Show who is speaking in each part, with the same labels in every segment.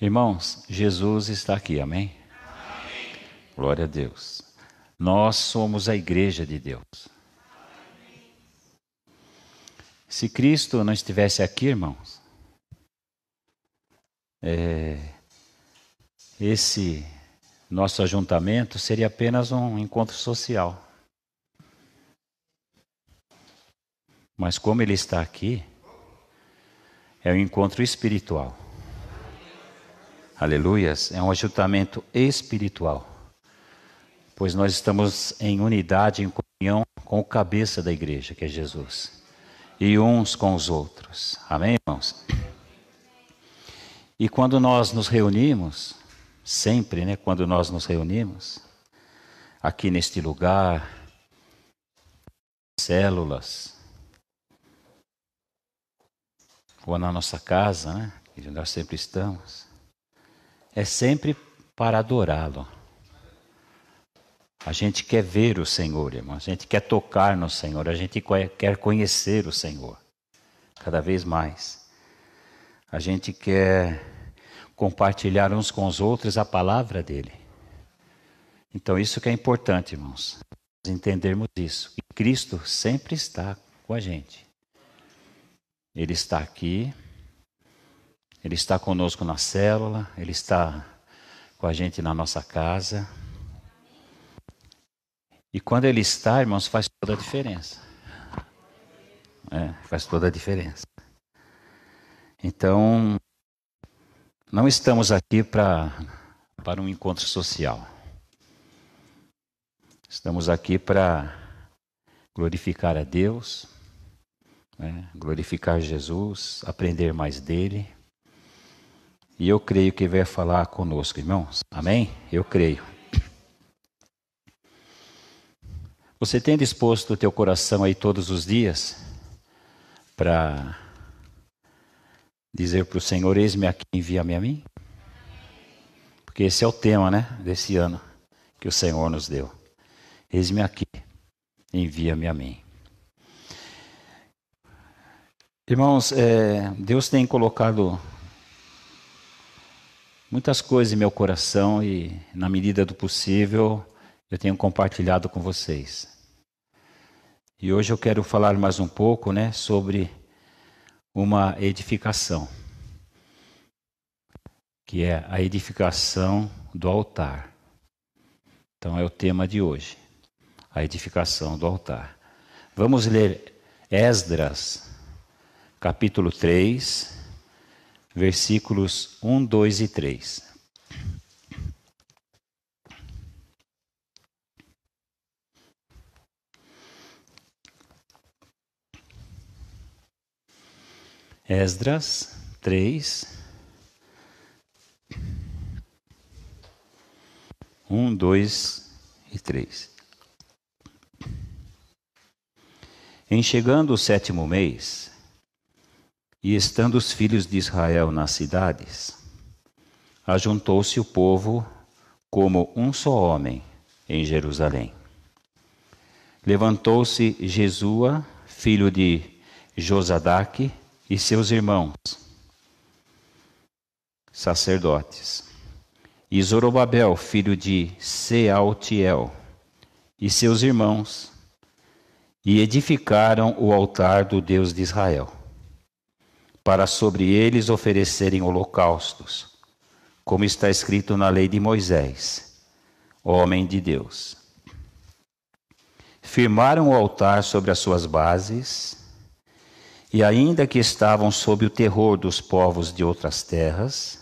Speaker 1: Irmãos, Jesus está aqui, amém?
Speaker 2: Amém.
Speaker 1: Glória a Deus. Nós somos a igreja de Deus. Se Cristo não estivesse aqui, irmãos, esse nosso ajuntamento seria apenas um encontro social. Mas como Ele está aqui, é um encontro espiritual. Aleluias, é um ajuntamento espiritual. Pois nós estamos em unidade, em comunhão com o cabeça da igreja, que é Jesus. E uns com os outros. Amém, irmãos? E quando nós nos reunimos, sempre, né? Quando nós nos reunimos, aqui neste lugar, células, ou na nossa casa, né? Que nós sempre estamos, é sempre para adorá-lo. A gente quer ver o Senhor, irmão. A gente quer tocar no Senhor. A gente quer conhecer o Senhor. Cada vez mais. A gente quer compartilhar uns com os outros a palavra dele. Então isso que é importante, irmãos. Entendermos isso. Que Cristo sempre está com a gente. Ele está aqui. Ele está conosco na célula. Ele está com a gente na nossa casa. E quando Ele está, irmãos, faz toda a diferença. Faz toda a diferença. Então, não estamos aqui para um encontro social. Estamos aqui para glorificar a Deus, glorificar Jesus, aprender mais dEle. E eu creio que Ele vai falar conosco, irmãos. Amém? Eu creio. Você tem disposto o teu coração aí todos os dias para dizer para o Senhor, eis-me aqui, envia-me a mim? Porque esse é o tema, né, desse ano que o Senhor nos deu. Eis-me aqui, envia-me a mim. Irmãos, Deus tem colocado muitas coisas em meu coração e, na medida do possível, eu tenho compartilhado com vocês. E hoje eu quero falar mais um pouco, né, sobre uma edificação, que é a edificação do altar. Então é o tema de hoje, a edificação do altar. Vamos ler Esdras, capítulo 3, versículos 1, 2 e 3. Esdras 3, 1, 2 e 3. Em chegando o 7º mês, e estando os filhos de Israel nas cidades, ajuntou-se o povo como um só homem em Jerusalém. Levantou-se Jesua, filho de Josadaque, e seus irmãos, sacerdotes, e Zorobabel, filho de Sealtiel, e seus irmãos, e edificaram o altar do Deus de Israel, para sobre eles oferecerem holocaustos, como está escrito na lei de Moisés, homem de Deus. Firmaram o altar sobre as suas bases, e ainda que estavam sob o terror dos povos de outras terras,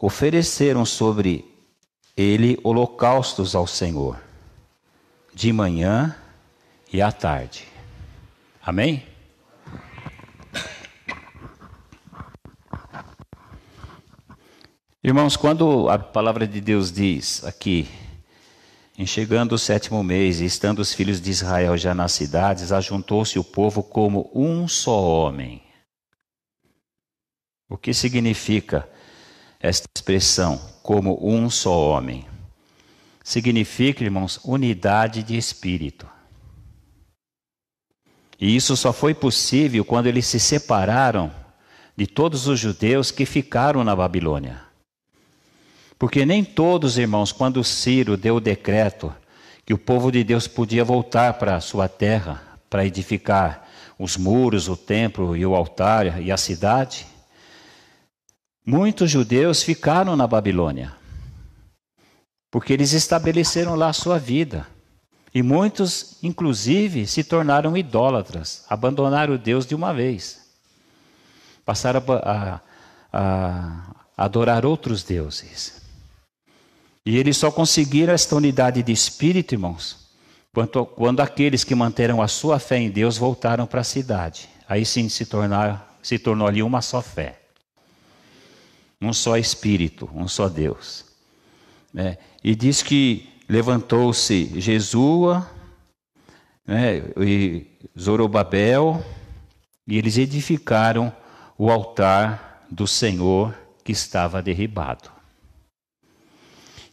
Speaker 1: ofereceram sobre ele holocaustos ao Senhor, de manhã e à tarde. Amém? Irmãos, quando a palavra de Deus diz aqui, em chegando o 7º mês, e estando os filhos de Israel já nas cidades, ajuntou-se o povo como um só homem. O que significa esta expressão, como um só homem? Significa, irmãos, unidade de espírito. E isso só foi possível quando eles se separaram de todos os judeus que ficaram na Babilônia. Porque nem todos, irmãos, quando Ciro deu o decreto que o povo de Deus podia voltar para a sua terra, para edificar os muros, o templo e o altar e a cidade, muitos judeus ficaram na Babilônia, porque eles estabeleceram lá a sua vida. E muitos, inclusive, se tornaram idólatras, abandonaram Deus de uma vez. Passaram a adorar outros deuses. E eles só conseguiram esta unidade de espírito, irmãos, quando aqueles que manteram a sua fé em Deus voltaram para a cidade. Aí sim se tornou ali uma só fé. Um só Espírito, um só Deus. E diz que levantou-se Jesua, e Zorobabel, e eles edificaram o altar do Senhor que estava derribado.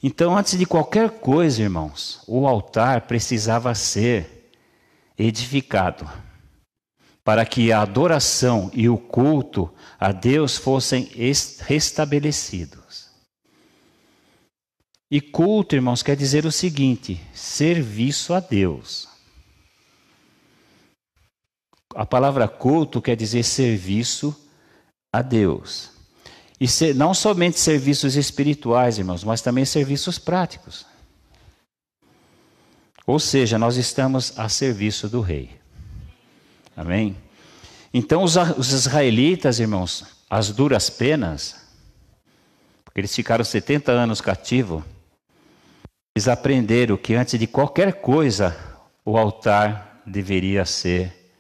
Speaker 1: Então, antes de qualquer coisa, irmãos, o altar precisava ser edificado, para que a adoração e o culto a Deus fossem restabelecidos. E culto, irmãos, quer dizer o seguinte: serviço a Deus. A palavra culto quer dizer serviço a Deus. E não somente serviços espirituais, irmãos, mas também serviços práticos. Ou seja, nós estamos a serviço do Rei. Amém? Então os israelitas, irmãos, as duras penas, porque eles ficaram 70 anos cativos, eles aprenderam que antes de qualquer coisa, o altar deveria ser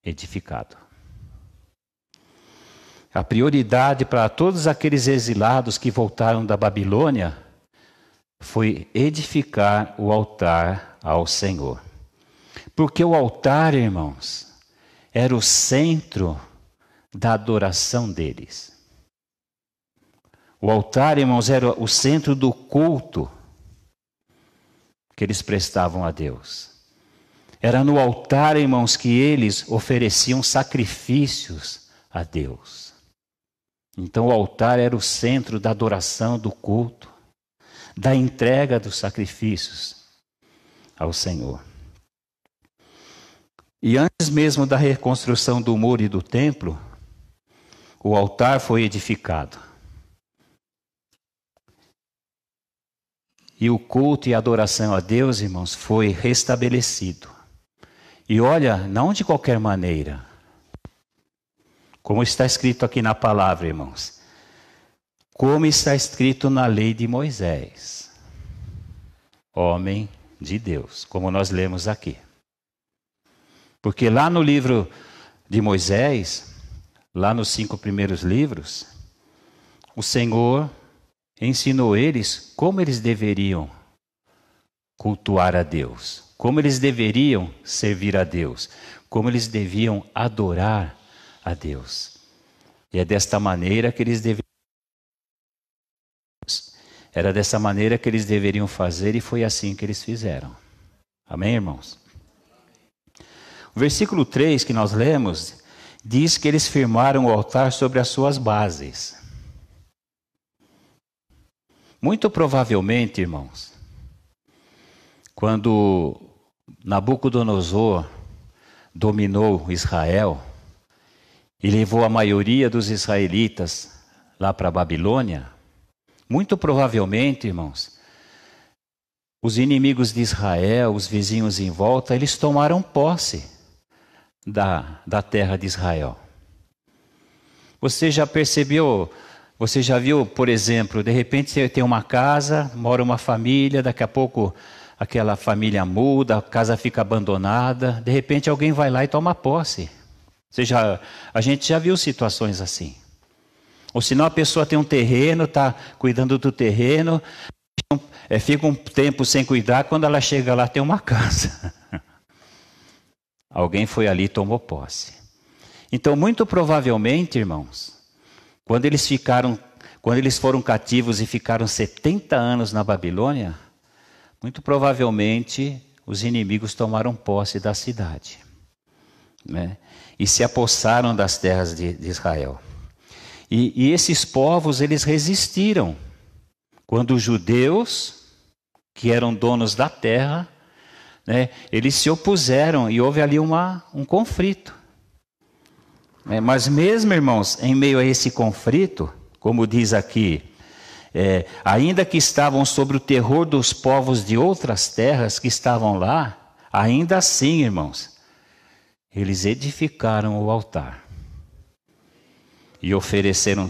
Speaker 1: edificado. A prioridade para todos aqueles exilados que voltaram da Babilônia foi edificar o altar ao Senhor. Porque o altar, irmãos, era o centro da adoração deles. O altar, irmãos, era o centro do culto que eles prestavam a Deus. Era no altar, irmãos, que eles ofereciam sacrifícios a Deus. Então o altar era o centro da adoração, do culto, da entrega dos sacrifícios ao Senhor. E antes mesmo da reconstrução do muro e do templo, o altar foi edificado. E o culto e a adoração a Deus, irmãos, foi restabelecido. E olha, não de qualquer maneira. Como está escrito aqui na palavra, irmãos. Como está escrito na lei de Moisés. Homem de Deus, como nós lemos aqui. Porque lá no livro de Moisés, lá nos 5 primeiros livros, o Senhor ensinou eles como eles deveriam cultuar a Deus, como eles deveriam servir a Deus, como eles deviam adorar a Deus. E é desta maneira que eles deveriam. Era dessa maneira que eles deveriam fazer e foi assim que eles fizeram. Amém, irmãos? O versículo 3 que nós lemos diz que eles firmaram o altar sobre as suas bases. Muito provavelmente, irmãos, quando Nabucodonosor dominou Israel e levou a maioria dos israelitas lá para a Babilônia, muito provavelmente, irmãos, os inimigos de Israel, os vizinhos em volta, eles tomaram posse da terra de Israel. Você já percebeu, você já viu, por exemplo, de repente você tem uma casa, mora uma família, daqui a pouco aquela família muda, a casa fica abandonada, de repente alguém vai lá e toma posse. A gente já viu situações assim. Ou senão a pessoa tem um terreno, está cuidando do terreno, fica um tempo sem cuidar, quando ela chega lá tem uma casa. Alguém foi ali e tomou posse. Então, muito provavelmente, irmãos, quando eles foram cativos e ficaram 70 anos na Babilônia, muito provavelmente os inimigos tomaram posse da cidade, né? E se apossaram das terras de Israel. E esses povos, eles resistiram. Quando os judeus, que eram donos da terra, né, eles se opuseram e houve ali um conflito. Mas mesmo, irmãos, em meio a esse conflito, como diz aqui, ainda que estavam sob o terror dos povos de outras terras que estavam lá, ainda assim, irmãos, eles edificaram o altar e ofereceram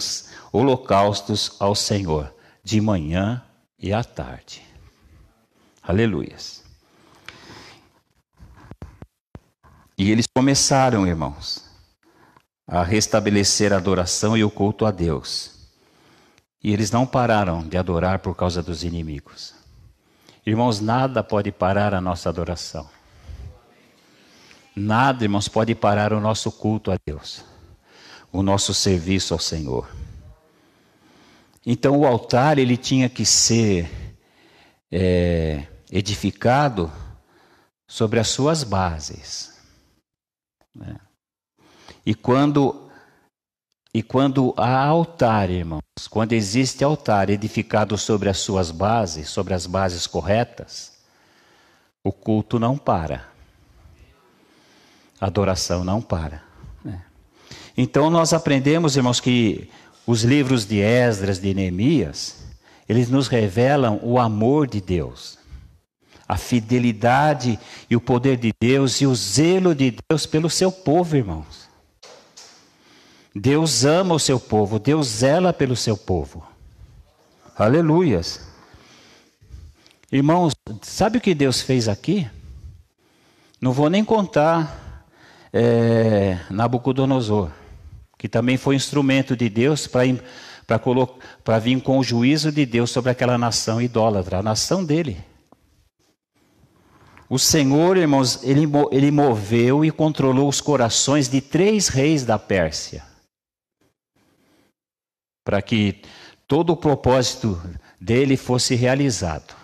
Speaker 1: holocaustos ao Senhor, de manhã e à tarde. Aleluias. E eles começaram, irmãos, a restabelecer a adoração e o culto a Deus. E eles não pararam de adorar por causa dos inimigos. Irmãos, nada pode parar a nossa adoração. Nada, irmãos, pode parar o nosso culto a Deus, o nosso serviço ao Senhor. Então o altar, ele tinha que ser edificado sobre as suas bases. Né? E quando há altar, irmãos, quando existe altar edificado sobre as suas bases, sobre as bases corretas, o culto não para. A adoração não para. Né? Então nós aprendemos, irmãos, que os livros de Esdras, de Neemias, eles nos revelam o amor de Deus, a fidelidade e o poder de Deus e o zelo de Deus pelo seu povo, irmãos. Deus ama o seu povo, Deus zela pelo seu povo. Aleluias. Irmãos, sabe o que Deus fez aqui? Não vou nem contar Nabucodonosor, que também foi instrumento de Deus para vir com o juízo de Deus sobre aquela nação idólatra, a nação dele. O Senhor, irmãos, ele moveu e controlou os corações de 3 reis da Pérsia, para que todo o propósito dele fosse realizado.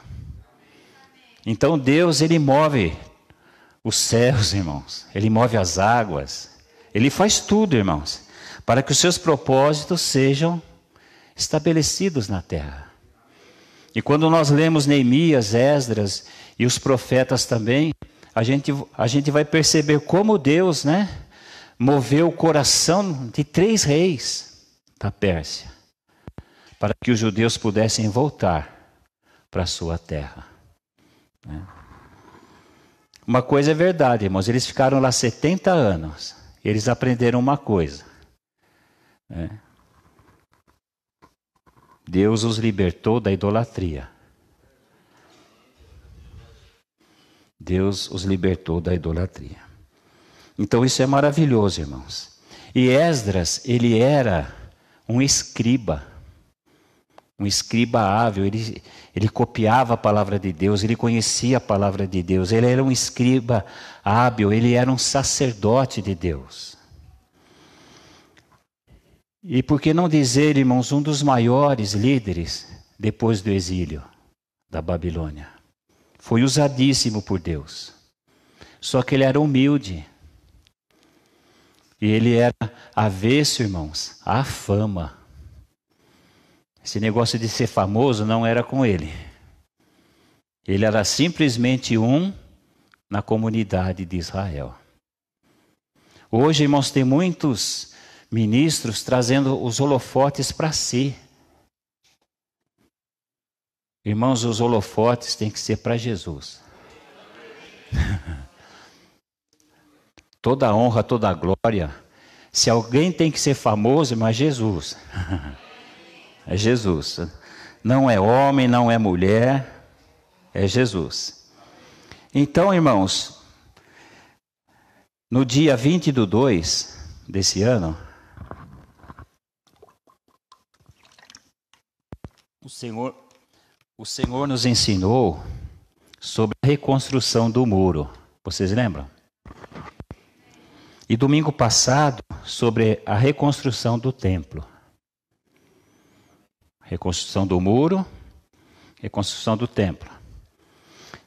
Speaker 1: Então Deus, ele move os céus, irmãos, ele move as águas, ele faz tudo, irmãos, para que os seus propósitos sejam estabelecidos na terra. E quando nós lemos Neemias, Esdras e os profetas também, a gente vai perceber como Deus, né, moveu o coração de 3 reis da Pérsia, para que os judeus pudessem voltar para a sua terra. Né? Uma coisa é verdade, irmãos, eles ficaram lá 70 anos, eles aprenderam uma coisa. Né? Deus os libertou da idolatria. Deus os libertou da idolatria. Então isso é maravilhoso, irmãos. E Esdras, ele era um escriba hábil, ele copiava a palavra de Deus, ele conhecia a palavra de Deus, ele era um escriba hábil, ele era um sacerdote de Deus. E por que não dizer, irmãos, um dos maiores líderes depois do exílio da Babilônia. Foi usadíssimo por Deus. Só que ele era humilde. E ele era avesso, irmãos, à fama. Esse negócio de ser famoso não era com ele. Ele era simplesmente um na comunidade de Israel. Hoje, irmãos, tem muitos ministros trazendo os holofotes para si. Irmãos, os holofotes têm que ser para Jesus. Toda honra, toda glória. Se alguém tem que ser famoso, mas Jesus. É Jesus. Não é homem, não é mulher, é Jesus. Então, irmãos, no dia 20/2 desse ano, o Senhor nos ensinou sobre a reconstrução do muro. Vocês lembram? E domingo passado, sobre a reconstrução do templo. Reconstrução do muro, reconstrução do templo.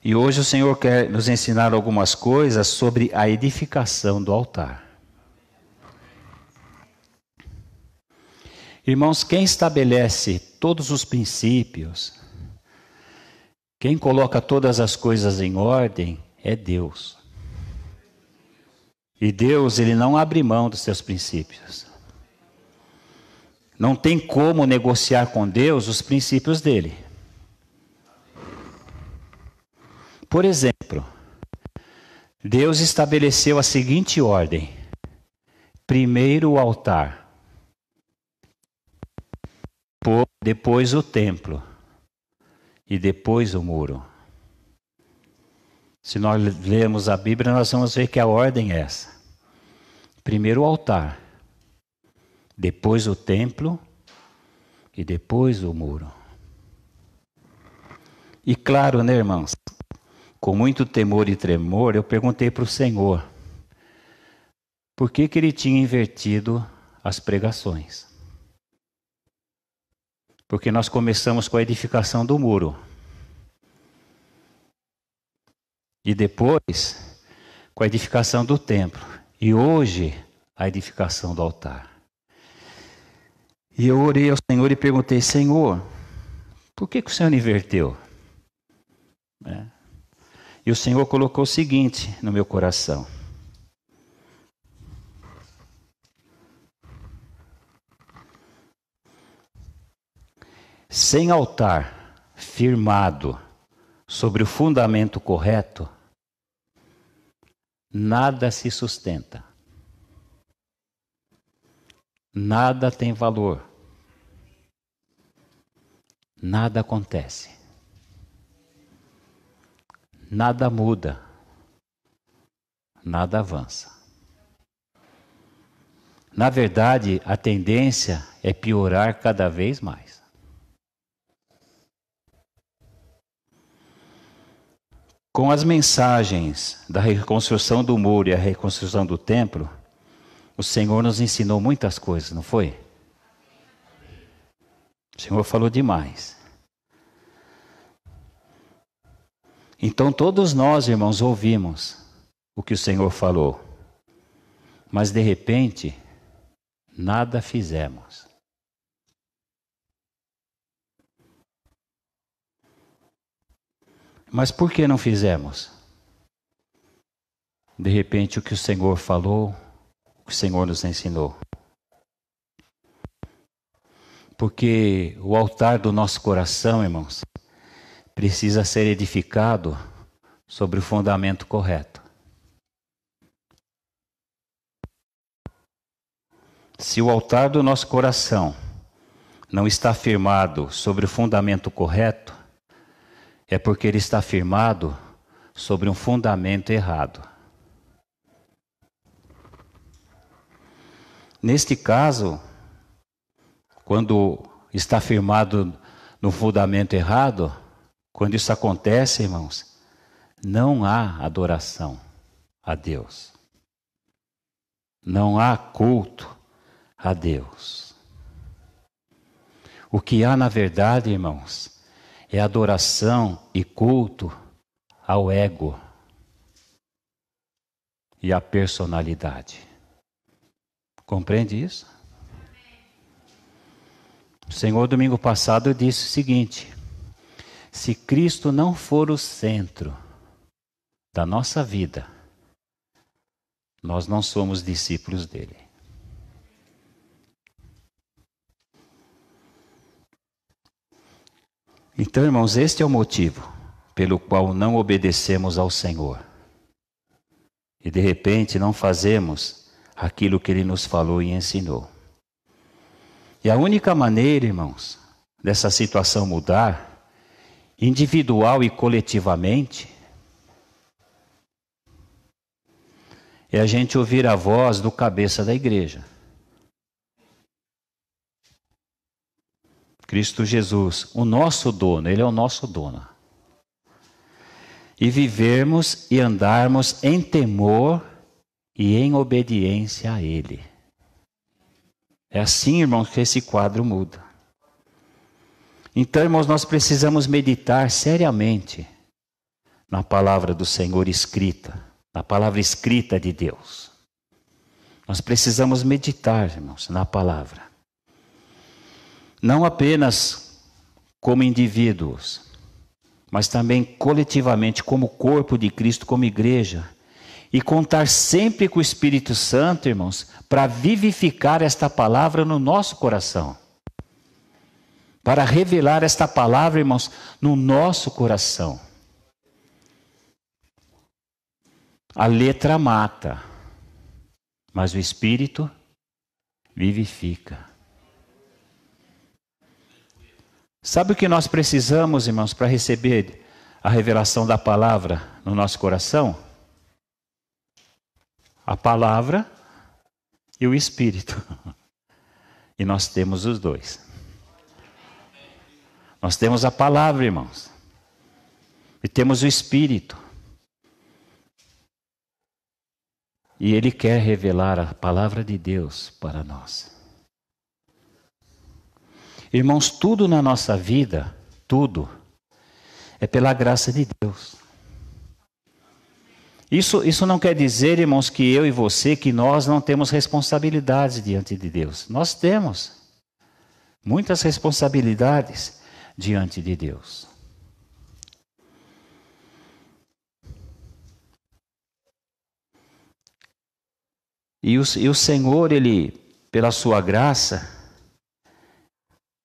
Speaker 1: E hoje o Senhor quer nos ensinar algumas coisas sobre a edificação do altar. Irmãos, quem estabelece todos os princípios, quem coloca todas as coisas em ordem é Deus. E Deus, Ele não abre mão dos seus princípios. Não tem como negociar com Deus os princípios dele. Por exemplo, Deus estabeleceu a seguinte ordem: primeiro o altar, depois o templo e depois o muro. Se nós lermos a Bíblia, nós vamos ver que a ordem é essa: primeiro o altar, depois o templo e depois o muro. E claro, né, irmãos, com muito temor e tremor, eu perguntei para o Senhor por que ele tinha invertido as pregações. Porque nós começamos com a edificação do muro. E depois, com a edificação do templo. E hoje, a edificação do altar. E eu orei ao Senhor e perguntei: Senhor, por que o Senhor inverteu? E o Senhor colocou o seguinte no meu coração: sem altar firmado sobre o fundamento correto, nada se sustenta. Nada tem valor. Nada acontece. Nada muda. Nada avança. Na verdade, a tendência é piorar cada vez mais. Com as mensagens da reconstrução do muro e a reconstrução do templo, o Senhor nos ensinou muitas coisas, não foi? O Senhor falou demais. Então todos nós, irmãos, ouvimos o que o Senhor falou. Mas de repente, nada fizemos. Mas por que não fizemos? De repente, o que o Senhor falou, o que o Senhor nos ensinou. Porque o altar do nosso coração, irmãos, precisa ser edificado sobre o fundamento correto. Se o altar do nosso coração não está firmado sobre o fundamento correto, é porque ele está firmado sobre um fundamento errado. Neste caso, quando está firmado no fundamento errado, quando isso acontece, irmãos, não há adoração a Deus. Não há culto a Deus. O que há, na verdade, irmãos, é adoração e culto ao ego e à personalidade. Compreende isso? O Senhor, domingo passado, disse o seguinte: se Cristo não for o centro da nossa vida, nós não somos discípulos dele. Então, irmãos, este é o motivo pelo qual não obedecemos ao Senhor. E de repente não fazemos aquilo que ele nos falou e ensinou. E a única maneira, irmãos, dessa situação mudar, individual e coletivamente, é a gente ouvir a voz do cabeça da igreja. Cristo Jesus, o nosso dono, ele é o nosso dono. E vivermos e andarmos em temor e em obediência a ele. É assim, irmãos, que esse quadro muda. Então, irmãos, nós precisamos meditar seriamente na palavra do Senhor escrita, na palavra escrita de Deus. Nós precisamos meditar, irmãos, na palavra. não apenas como indivíduos, mas também coletivamente como corpo de Cristo, como igreja, e contar sempre com o Espírito Santo, irmãos, para vivificar esta palavra no nosso coração. Para revelar esta palavra, irmãos, no nosso coração. A letra mata, mas o Espírito vivifica. Sabe o que nós precisamos, irmãos, para receber a revelação da palavra no nosso coração? A palavra e o Espírito. E nós temos os dois. Nós temos a palavra, irmãos. E temos o Espírito. E Ele quer revelar a palavra de Deus para nós. Irmãos, tudo na nossa vida, tudo, é pela graça de Deus. Isso não quer dizer, irmãos, que eu e você, que nós não temos responsabilidades diante de Deus. Nós temos muitas responsabilidades diante de Deus. E o Senhor, Ele, pela sua graça,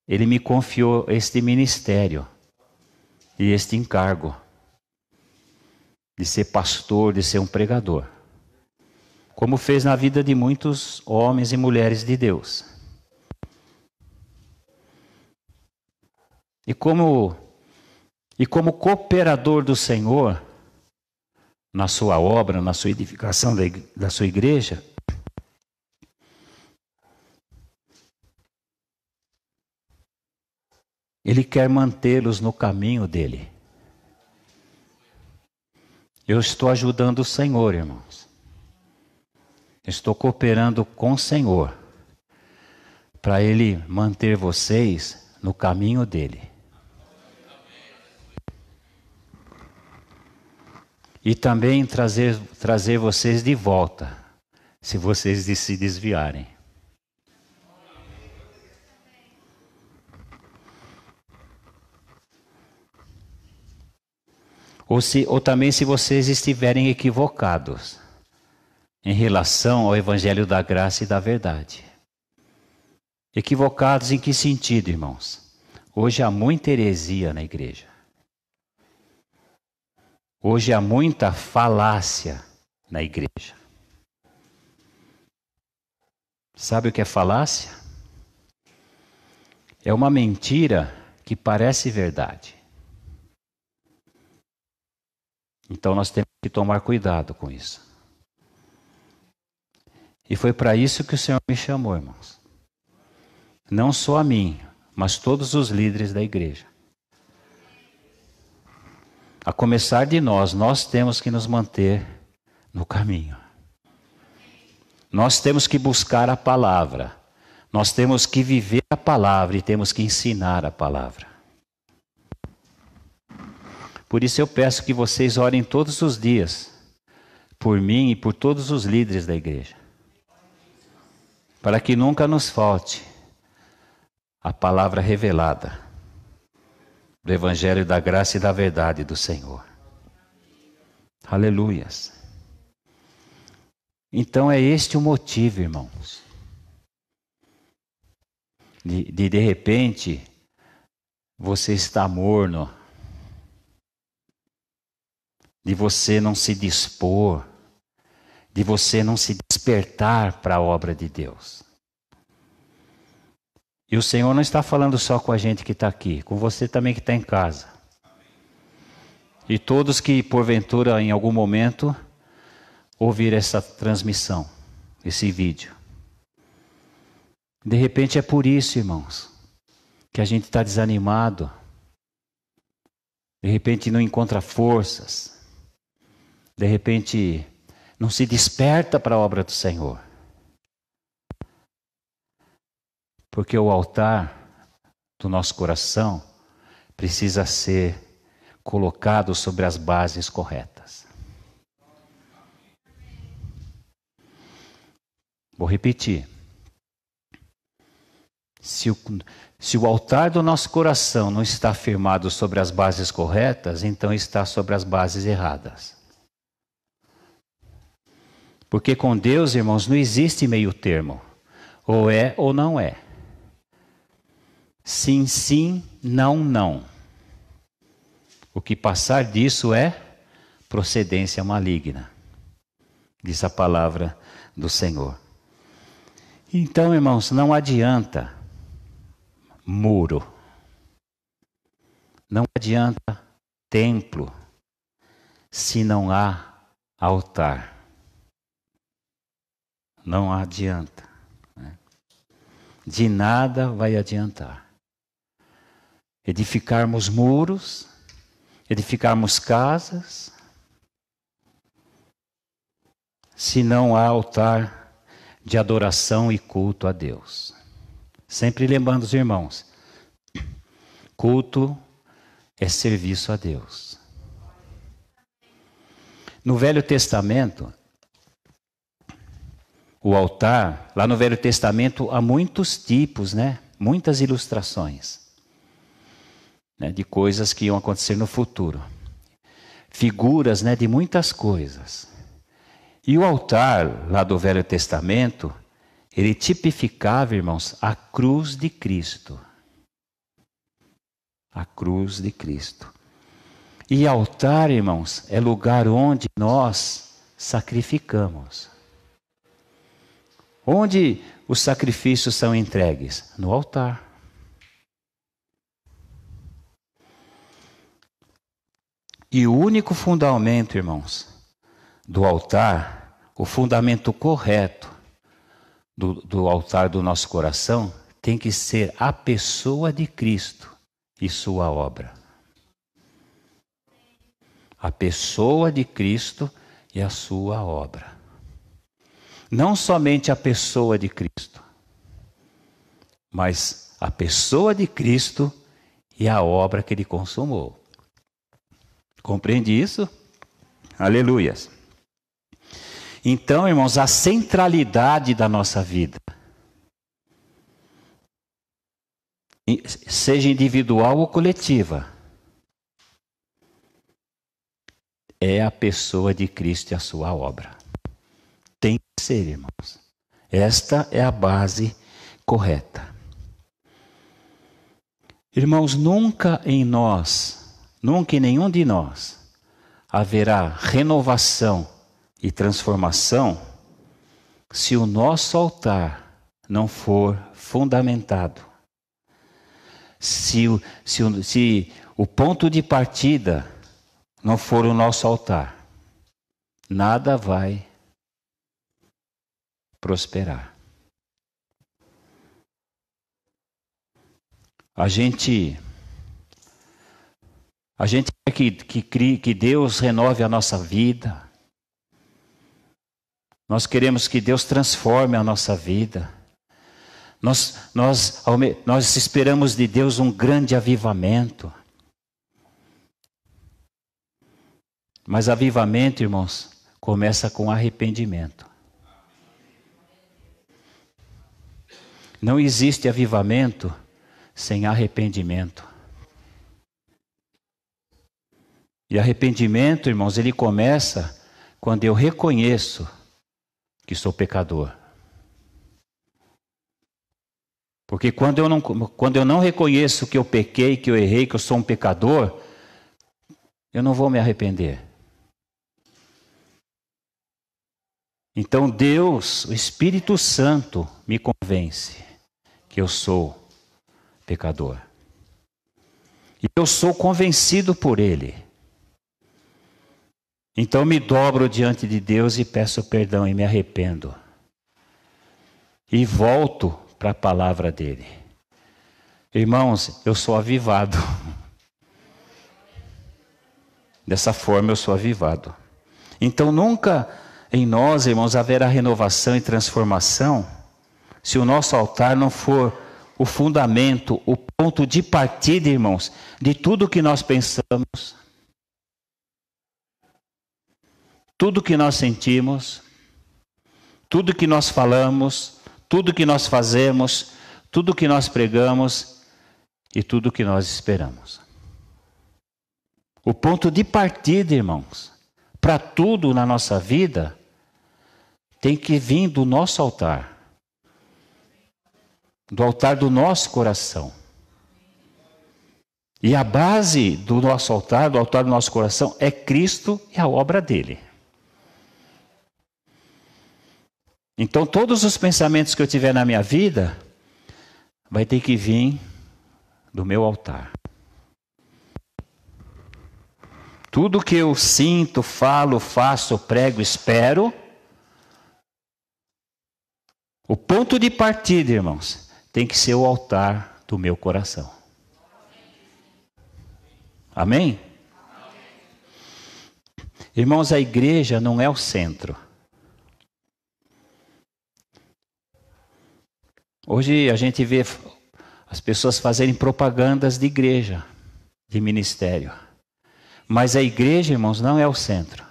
Speaker 1: Ele me confiou este ministério e este encargo de ser pastor, de ser um pregador, como fez na vida de muitos homens e mulheres de Deus. E como cooperador do Senhor, na sua obra, na sua edificação da sua igreja, Ele quer mantê-los no caminho dele. Eu estou ajudando o Senhor, irmãos. Estou cooperando com o Senhor para Ele manter vocês no caminho dele. E também trazer vocês de volta, se vocês se desviarem. Ou também se vocês estiverem equivocados em relação ao Evangelho da graça e da verdade. Equivocados em que sentido, irmãos? Hoje há muita heresia na igreja. Hoje há muita falácia na igreja. Sabe o que é falácia? É uma mentira que parece verdade. Então nós temos que tomar cuidado com isso. E foi para isso que o Senhor me chamou, irmãos. Não só a mim, mas todos os líderes da igreja. A começar de nós temos que nos manter no caminho. Nós temos que buscar a palavra. Nós temos que viver a palavra e temos que ensinar a palavra. Por isso eu peço que vocês orem todos os dias por mim e por todos os líderes da igreja. Para que nunca nos falte a palavra revelada do Evangelho da graça e da verdade do Senhor. Aleluias. Então é este o motivo, irmãos. De repente, você está morno. De você não se dispor. De você não se despertar para a obra de Deus. E o Senhor não está falando só com a gente que está aqui, com você também que está em casa. E todos que porventura em algum momento ouvir essa transmissão, esse vídeo. De repente é por isso, irmãos, que a gente está desanimado. De repente não encontra forças. De repente não se desperta para a obra do Senhor. Porque o altar do nosso coração precisa ser colocado sobre as bases corretas. Vou repetir. Se o altar do nosso coração não está firmado sobre as bases corretas, então está sobre as bases erradas. Porque com Deus, irmãos, não existe meio termo. Ou é ou não é. Sim, sim, não, não. O que passar disso é procedência maligna. Diz a palavra do Senhor. Então, irmãos, não adianta muro. Não adianta templo se não há altar. Não adianta. De nada vai adiantar. Edificarmos muros, edificarmos casas, se não há altar de adoração e culto a Deus. Sempre lembrando os irmãos, culto é serviço a Deus. No Velho Testamento, o altar, lá no Velho Testamento há muitos tipos, muitas ilustrações, de coisas que iam acontecer no futuro. Figuras, de muitas coisas. E o altar, lá do Velho Testamento, ele tipificava, irmãos, a cruz de Cristo. A cruz de Cristo. E altar, irmãos, é lugar onde nós sacrificamos. Onde os sacrifícios são entregues? No altar. E o único fundamento, irmãos, do altar, o fundamento correto do altar do nosso coração, tem que ser a pessoa de Cristo e sua obra. A pessoa de Cristo e a sua obra. Não somente a pessoa de Cristo, mas a pessoa de Cristo e a obra que ele consumou. Compreende isso? Aleluias. Então, irmãos, a centralidade da nossa vida, seja individual ou coletiva, é a pessoa de Cristo e a sua obra. Tem que ser, irmãos. Esta é a base correta. Irmãos, nunca em nenhum de nós, haverá renovação e transformação se o nosso altar não for fundamentado. Se o ponto de partida não for o nosso altar, nada vai prosperar. A gente quer que Deus renove a nossa vida. Nós queremos que Deus transforme a nossa vida. Nós esperamos de Deus um grande avivamento. Mas avivamento, irmãos, começa com arrependimento. Não existe avivamento sem arrependimento. E arrependimento, irmãos, ele começa quando eu reconheço que sou pecador. Porque quando eu não reconheço que eu pequei, que eu errei, que eu sou um pecador, eu não vou me arrepender. Então Deus, o Espírito Santo, me convence que eu sou pecador. E eu sou convencido por Ele. Então me dobro diante de Deus e peço perdão e me arrependo. E volto para a palavra dele. Irmãos, eu sou avivado. Dessa forma eu sou avivado. Então nunca em nós, irmãos, haverá renovação e transformação se o nosso altar não for o fundamento, o ponto de partida, irmãos, de tudo que nós pensamos, tudo que nós sentimos, tudo que nós falamos, tudo que nós fazemos, tudo que nós pregamos e tudo que nós esperamos. O ponto de partida, irmãos, para tudo na nossa vida, tem que vir do nosso altar. Do altar do nosso coração. E a base do nosso altar, do altar do nosso coração, é Cristo e a obra dele. Então, todos os pensamentos que eu tiver na minha vida, vai ter que vir do meu altar. Tudo que eu sinto, falo, faço, prego, espero, o ponto de partida, irmãos, tem que ser o altar do meu coração. Amém? Irmãos, a igreja não é o centro. Hoje a gente vê as pessoas fazerem propagandas de igreja, de ministério. Mas a igreja, irmãos, não é o centro.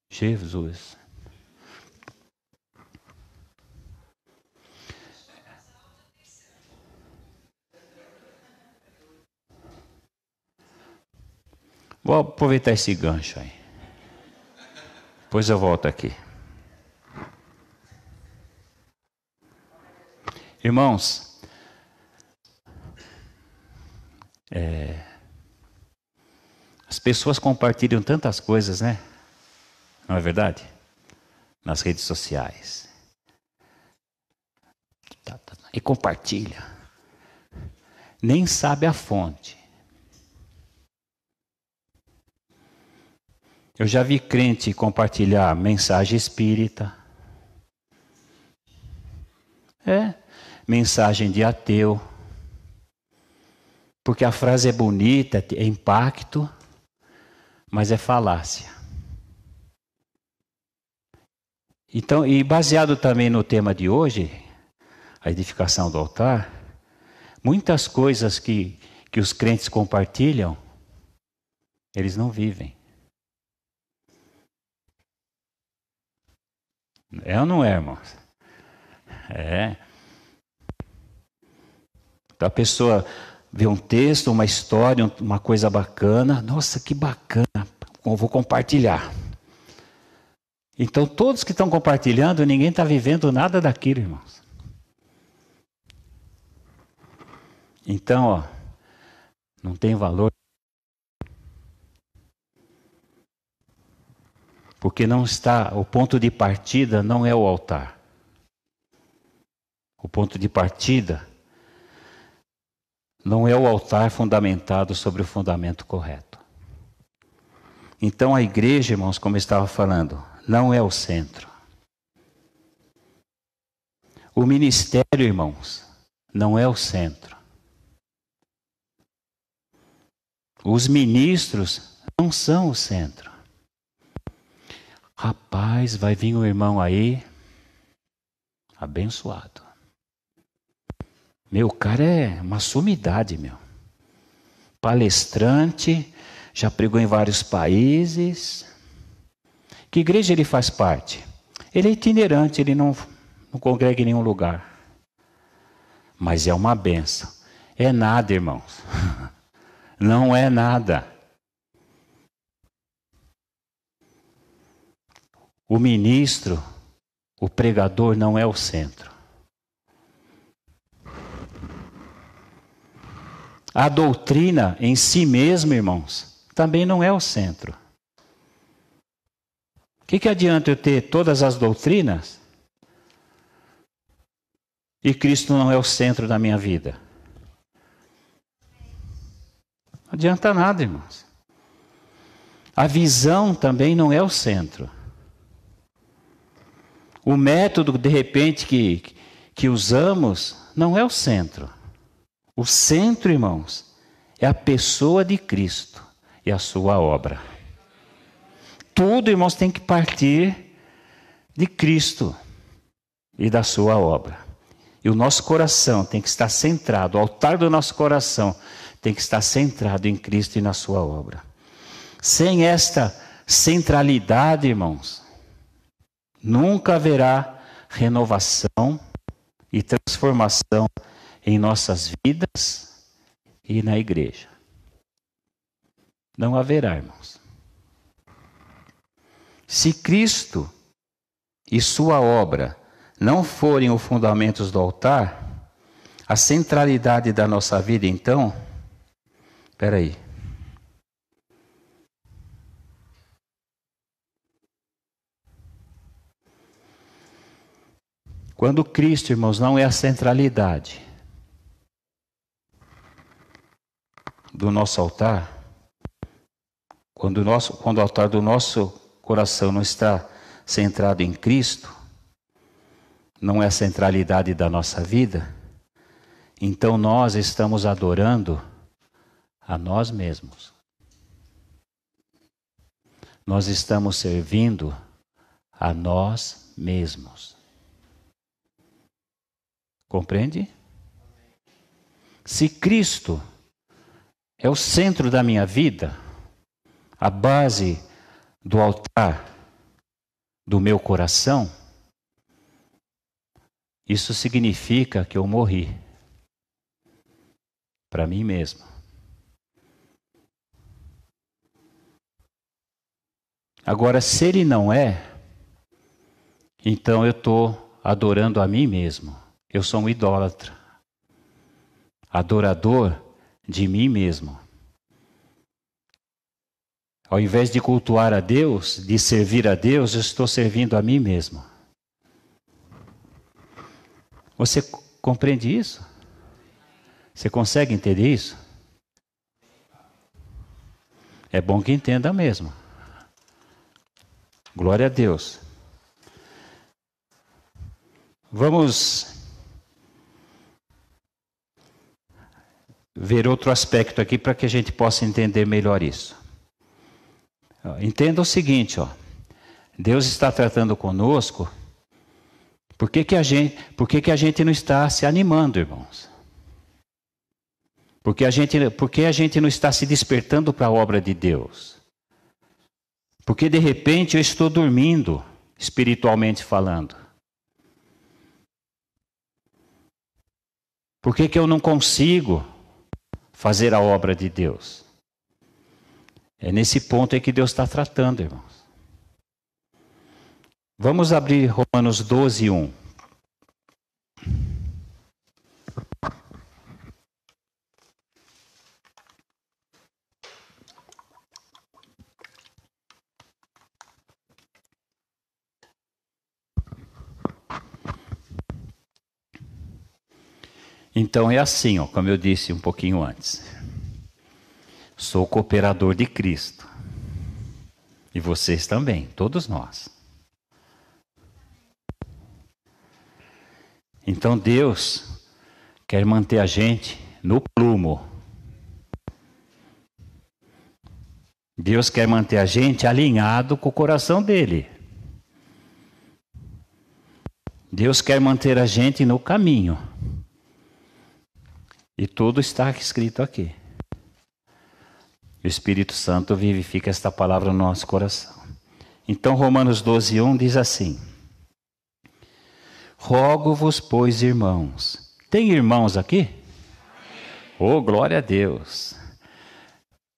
Speaker 1: Jesus. Vou aproveitar esse gancho aí. Depois eu volto aqui. Irmãos, as pessoas compartilham tantas coisas, né? Não é verdade? Nas redes sociais. E compartilha. Nem sabe a fonte. Eu já vi crente compartilhar mensagem espírita. Mensagem de ateu. Porque a frase é bonita, é impacto, mas é falácia. Então, e baseado também no tema de hoje, a edificação do altar, muitas coisas que os crentes compartilham, eles não vivem. É ou não é, irmãos? É. Então a pessoa vê um texto, uma história, uma coisa bacana. Nossa, que bacana. Eu vou compartilhar. Então todos que estão compartilhando, ninguém está vivendo nada daquilo, irmãos. Então, ó, não tem valor. Porque não está, o ponto de partida não é o altar. O ponto de partida não é o altar fundamentado sobre o fundamento correto. Então a igreja, irmãos, como eu estava falando, não é o centro. O ministério, irmãos, não é o centro. Os ministros não são o centro. Rapaz, vai vir um irmão aí, abençoado. Meu, o cara é uma sumidade, meu. Palestrante, já pregou em vários países. Que igreja ele faz parte? Ele é itinerante, ele não congrega em nenhum lugar. Mas é uma bênção. É nada, irmãos. Não é nada. O ministro, o pregador não é o centro. A doutrina em si mesma, irmãos, também não é o centro. O que adianta eu ter todas as doutrinas e Cristo não é o centro da minha vida? Não adianta nada, irmãos. A visão também não é o centro. O método, de repente, que usamos não é o centro. O centro, irmãos, é a pessoa de Cristo e a sua obra. Tudo, irmãos, tem que partir de Cristo e da sua obra. E o nosso coração tem que estar centrado, o altar do nosso coração tem que estar centrado em Cristo e na sua obra. Sem esta centralidade, irmãos, nunca haverá renovação e transformação em nossas vidas e na igreja. Não haverá, irmãos. Se Cristo e sua obra não forem os fundamentos do altar, a centralidade da nossa vida, então, espera aí. Quando Cristo, irmãos, não é a centralidade do nosso altar, quando o altar do nosso coração não está centrado em Cristo, não é a centralidade da nossa vida, então nós estamos adorando a nós mesmos. Nós estamos servindo a nós mesmos. Compreende? Se Cristo é o centro da minha vida, a base do altar do meu coração, isso significa que eu morri para mim mesmo. Agora, se ele não é, então eu estou adorando a mim mesmo. Eu sou um idólatra, adorador de mim mesmo. Ao invés de cultuar a Deus, de servir a Deus, eu estou servindo a mim mesmo. Você compreende isso? Você consegue entender isso? É bom que entenda mesmo. Glória a Deus. Vamos ver outro aspecto aqui para que a gente possa entender melhor isso. Entenda o seguinte, Deus está tratando conosco. Por que a gente não está se animando, irmãos? Por que a gente não está se despertando para a obra de Deus? Porque de repente eu estou dormindo, espiritualmente falando. Por que eu não consigo fazer a obra de Deus? É nesse ponto aí que Deus está tratando, irmãos. Vamos abrir Romanos 12, 1. Então é assim, como eu disse um pouquinho antes. Sou cooperador de Cristo. E vocês também, todos nós. Então Deus quer manter a gente no prumo. Deus quer manter a gente alinhado com o coração dele. Deus quer manter a gente no caminho. E tudo está escrito aqui. O Espírito Santo vivifica esta palavra no nosso coração. Então Romanos 12, 1 diz assim: Rogo-vos, pois, irmãos. Tem irmãos aqui? Oh, glória a Deus.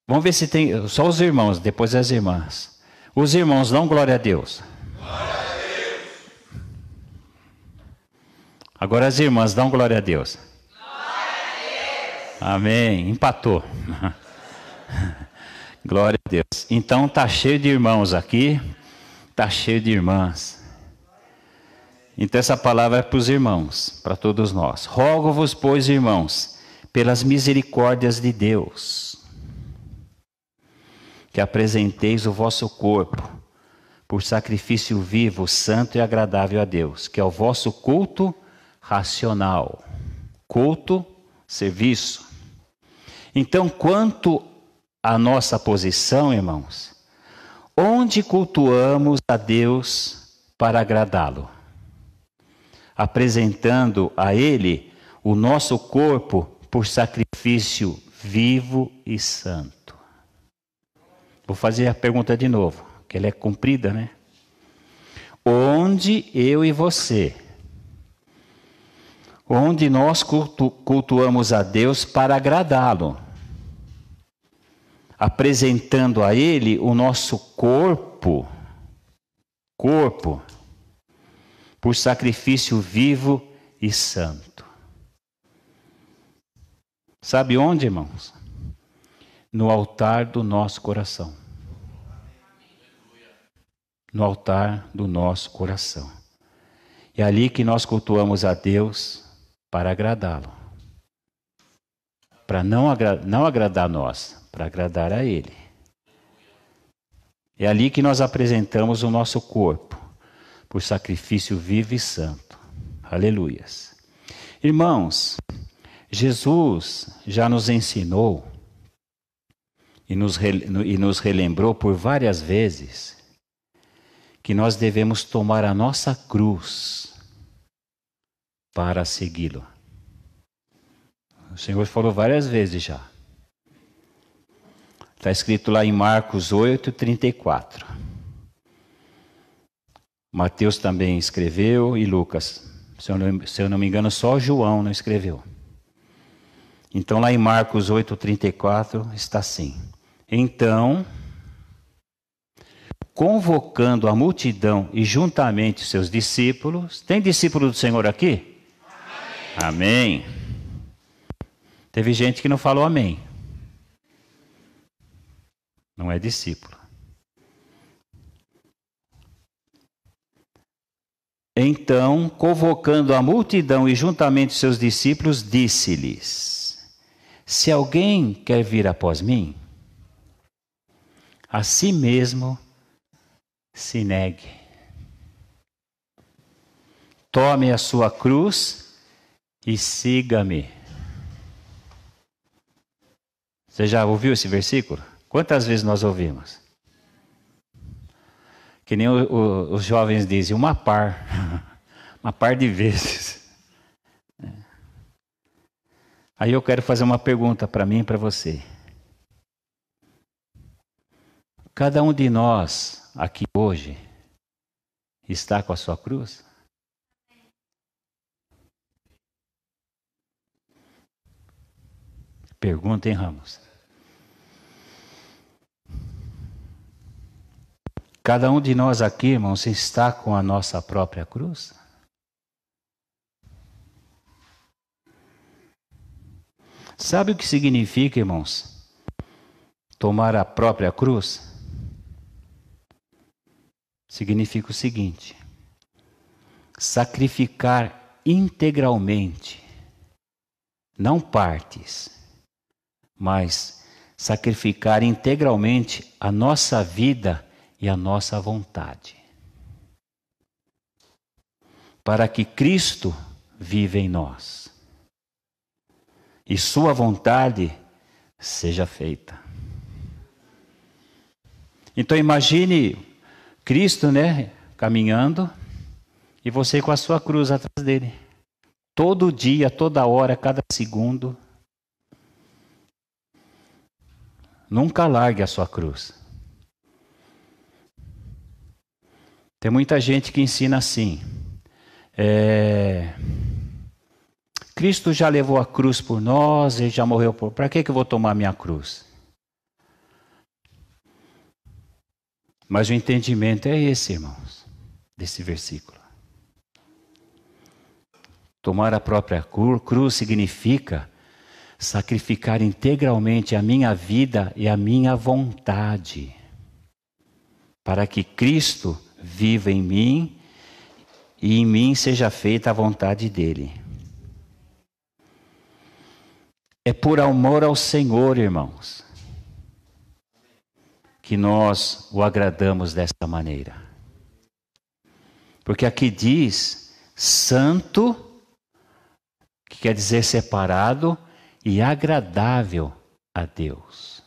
Speaker 1: Vamos ver se tem só os irmãos, depois as irmãs. Os irmãos dão glória a Deus.
Speaker 2: Glória a Deus.
Speaker 1: Agora as irmãs dão glória a Deus.
Speaker 2: Glória a Deus.
Speaker 1: Amém. Empatou. Glória a Deus. Então tá cheio de irmãos aqui, tá cheio de irmãs. Então essa palavra é para os irmãos, para todos nós. Rogo-vos, pois, irmãos, pelas misericórdias de Deus, que apresenteis o vosso corpo por sacrifício vivo, santo e agradável a Deus, que é o vosso culto racional. Culto, serviço. Então, quanto à nossa posição, irmãos, onde cultuamos a Deus para agradá-lo? Apresentando a Ele o nosso corpo por sacrifício vivo e santo. Vou fazer a pergunta de novo, que ela é comprida, né? Onde eu e você onde nós cultuamos a Deus para agradá-lo, apresentando a Ele o nosso corpo, por sacrifício vivo e santo. Sabe onde, irmãos? No altar do nosso coração. No altar do nosso coração. É ali que nós cultuamos a Deus para agradá-lo. Para não agradar a nós, para agradar a Ele. É ali que nós apresentamos o nosso corpo, por sacrifício vivo e santo. Aleluias. Irmãos, Jesus já nos ensinou e nos relembrou por várias vezes que nós devemos tomar a nossa cruz para segui-lo. O Senhor falou várias vezes já. Está escrito lá em Marcos 8:34. Mateus também escreveu e Lucas. Se eu não me engano, só João não escreveu. Então lá em Marcos 8:34 está assim. Então, convocando a multidão e juntamente seus discípulos. Tem discípulo do Senhor aqui? Amém. Teve gente que não falou amém. Não é discípulo. Então, convocando a multidão e juntamente seus discípulos, disse-lhes: se alguém quer vir após mim, a si mesmo se negue. Tome a sua cruz e siga-me. Você já ouviu esse versículo? Quantas vezes nós ouvimos? Que nem os jovens dizem, uma par de vezes. Aí eu quero fazer uma pergunta para mim e para você. Cada um de nós aqui hoje está com a sua cruz? Pergunta, hein, Ramos? Cada um de nós aqui, irmãos, está com a nossa própria cruz? Sabe o que significa, irmãos, tomar a própria cruz? Significa o seguinte: sacrificar integralmente, não partes, mas sacrificar integralmente a nossa vida e a nossa vontade, para que Cristo viva em nós e sua vontade seja feita. Então imagine Cristo, caminhando e você com a sua cruz atrás dele. Todo dia, toda hora, cada segundo. Nunca largue a sua cruz. Tem muita gente que ensina assim. Cristo já levou a cruz por nós, ele já morreu por... Para que eu vou tomar minha cruz? Mas o entendimento é esse, irmãos, desse versículo. Tomar a própria cruz significa sacrificar integralmente a minha vida e a minha vontade, para que Cristo viva em mim e em mim seja feita a vontade dele. É por amor ao Senhor, irmãos, que nós o agradamos dessa maneira. Porque aqui diz santo, que quer dizer separado, e agradável a Deus.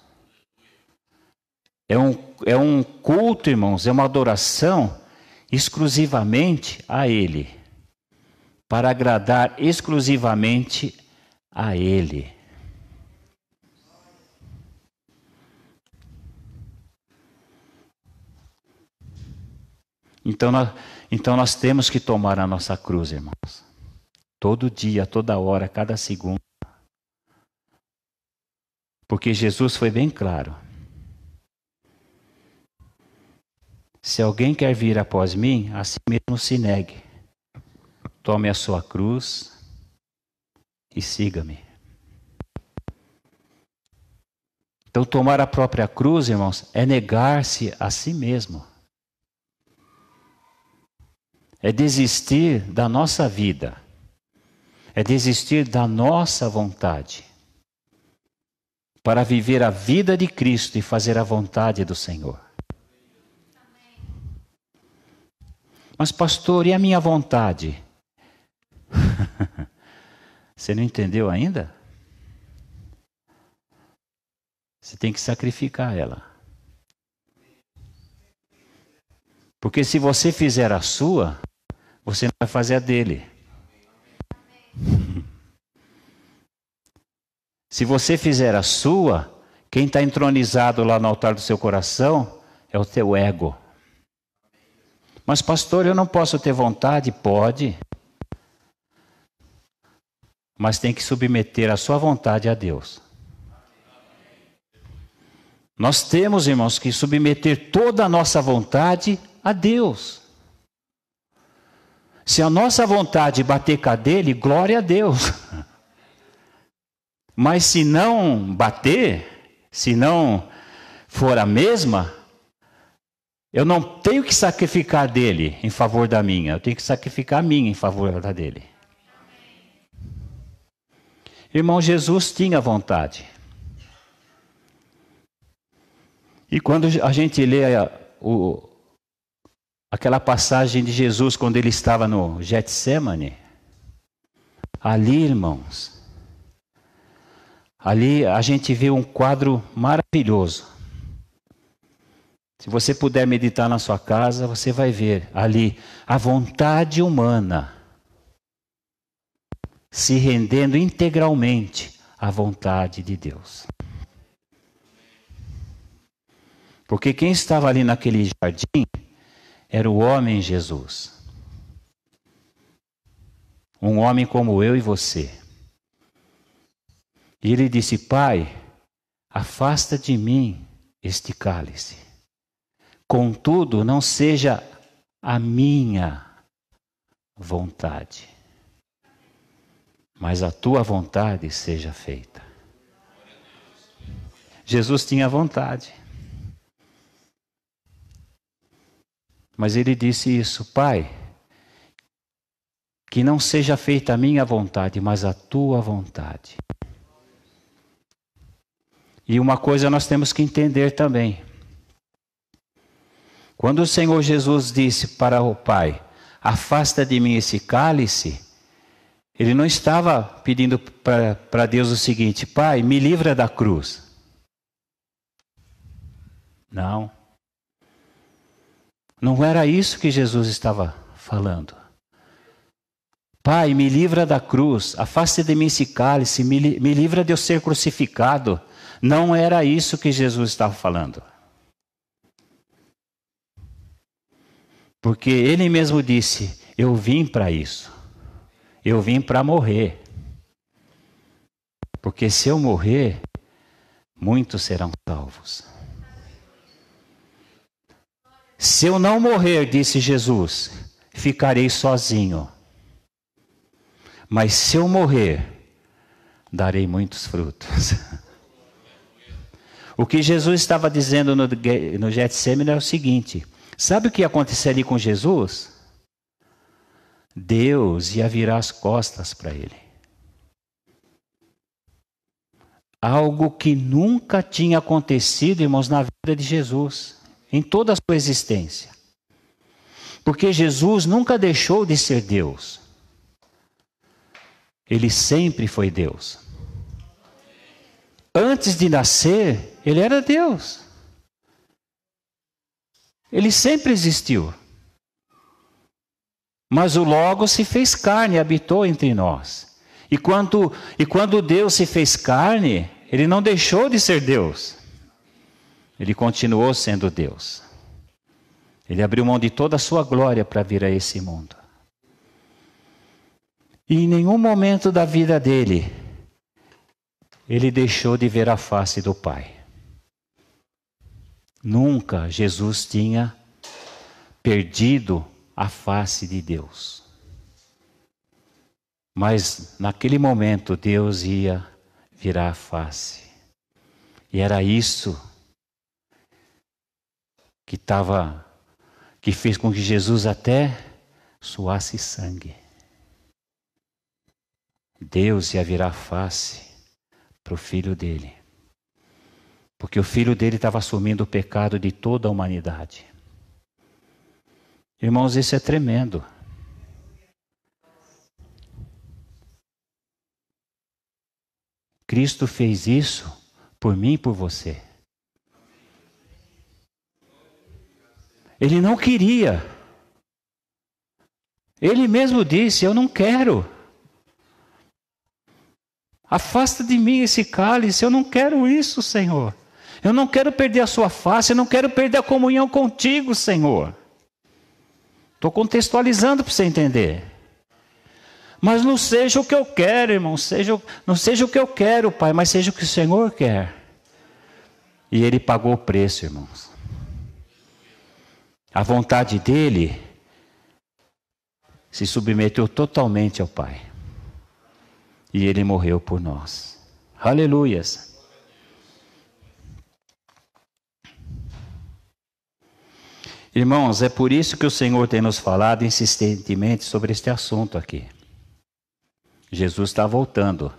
Speaker 1: É um culto, irmãos, é uma adoração exclusivamente a Ele, para agradar exclusivamente a Ele. Então nós temos que tomar a nossa cruz, irmãos. Todo dia, toda hora, cada segundo. Porque Jesus foi bem claro. Se alguém quer vir após mim, a si mesmo se negue. Tome a sua cruz e siga-me. Então, tomar a própria cruz, irmãos, é negar-se a si mesmo. É desistir da nossa vida. É desistir da nossa vontade. Para viver a vida de Cristo e fazer a vontade do Senhor. Mas, pastor, e a minha vontade? Você não entendeu ainda? Você tem que sacrificar ela. Porque se você fizer a sua, você não vai fazer a dele. Se você fizer a sua, quem está entronizado lá no altar do seu coração é o teu ego. Mas, pastor, eu não posso ter vontade? Pode. Mas tem que submeter a sua vontade a Deus. Nós temos, irmãos, que submeter toda a nossa vontade a Deus. Se a nossa vontade bater com a dele, glória a Deus. Mas se não bater, se não for a mesma, eu não tenho que sacrificar dele em favor da minha. Eu tenho que sacrificar a minha em favor da dele. Irmão, Jesus tinha vontade. E quando a gente lê aquela passagem de Jesus quando ele estava no Getsemane, ali, irmãos, ali a gente vê um quadro maravilhoso. Se você puder meditar na sua casa, você vai ver ali a vontade humana se rendendo integralmente à vontade de Deus. Porque quem estava ali naquele jardim era o homem Jesus. Um homem como eu e você. E ele disse: Pai, afasta de mim este cálice. Contudo, não seja a minha vontade, mas a tua vontade seja feita. Jesus tinha vontade. Mas ele disse isso: Pai, que não seja feita a minha vontade, mas a tua vontade. E uma coisa nós temos que entender também. Quando o Senhor Jesus disse para o Pai: afasta de mim esse cálice, ele não estava pedindo para Deus o seguinte: Pai, me livra da cruz. Não. Não era isso que Jesus estava falando. Pai, me livra da cruz, afaste de mim esse cálice, me livra de eu ser crucificado. Não era isso que Jesus estava falando. Porque ele mesmo disse: eu vim para isso. Eu vim para morrer. Porque se eu morrer, muitos serão salvos. Se eu não morrer, disse Jesus, ficarei sozinho. Mas se eu morrer, darei muitos frutos. O que Jesus estava dizendo no Getsemane é o seguinte: sabe o que aconteceria com Jesus? Deus ia virar as costas para ele. Algo que nunca tinha acontecido, irmãos, na vida de Jesus. Em toda a sua existência. Porque Jesus nunca deixou de ser Deus. Ele sempre foi Deus. Antes de nascer, ele era Deus. Ele sempre existiu. Mas o Logos se fez carne e habitou entre nós. E quando Deus se fez carne, ele não deixou de ser Deus. Ele continuou sendo Deus. Ele abriu mão de toda a sua glória para vir a esse mundo. E em nenhum momento da vida dele, ele deixou de ver a face do Pai. Nunca Jesus tinha perdido a face de Deus. Mas naquele momento Deus ia virar a face. E era isso que fez com que Jesus até suasse sangue. Deus ia virar a face para o filho dele. Porque o filho dele estava assumindo o pecado de toda a humanidade. Irmãos, isso é tremendo. Cristo fez isso por mim e por você. Ele não queria. Ele mesmo disse: eu não quero. Afasta de mim esse cálice, eu não quero isso, Senhor. Eu não quero perder a sua face, eu não quero perder a comunhão contigo, Senhor. Estou contextualizando para você entender. Mas não seja o que eu quero, irmão. Não seja o que eu quero, Pai, mas seja o que o Senhor quer. E Ele pagou o preço, irmãos. A vontade dEle se submeteu totalmente ao Pai. E Ele morreu por nós. Aleluias. Irmãos, é por isso que o Senhor tem nos falado insistentemente sobre este assunto aqui. Jesus está voltando.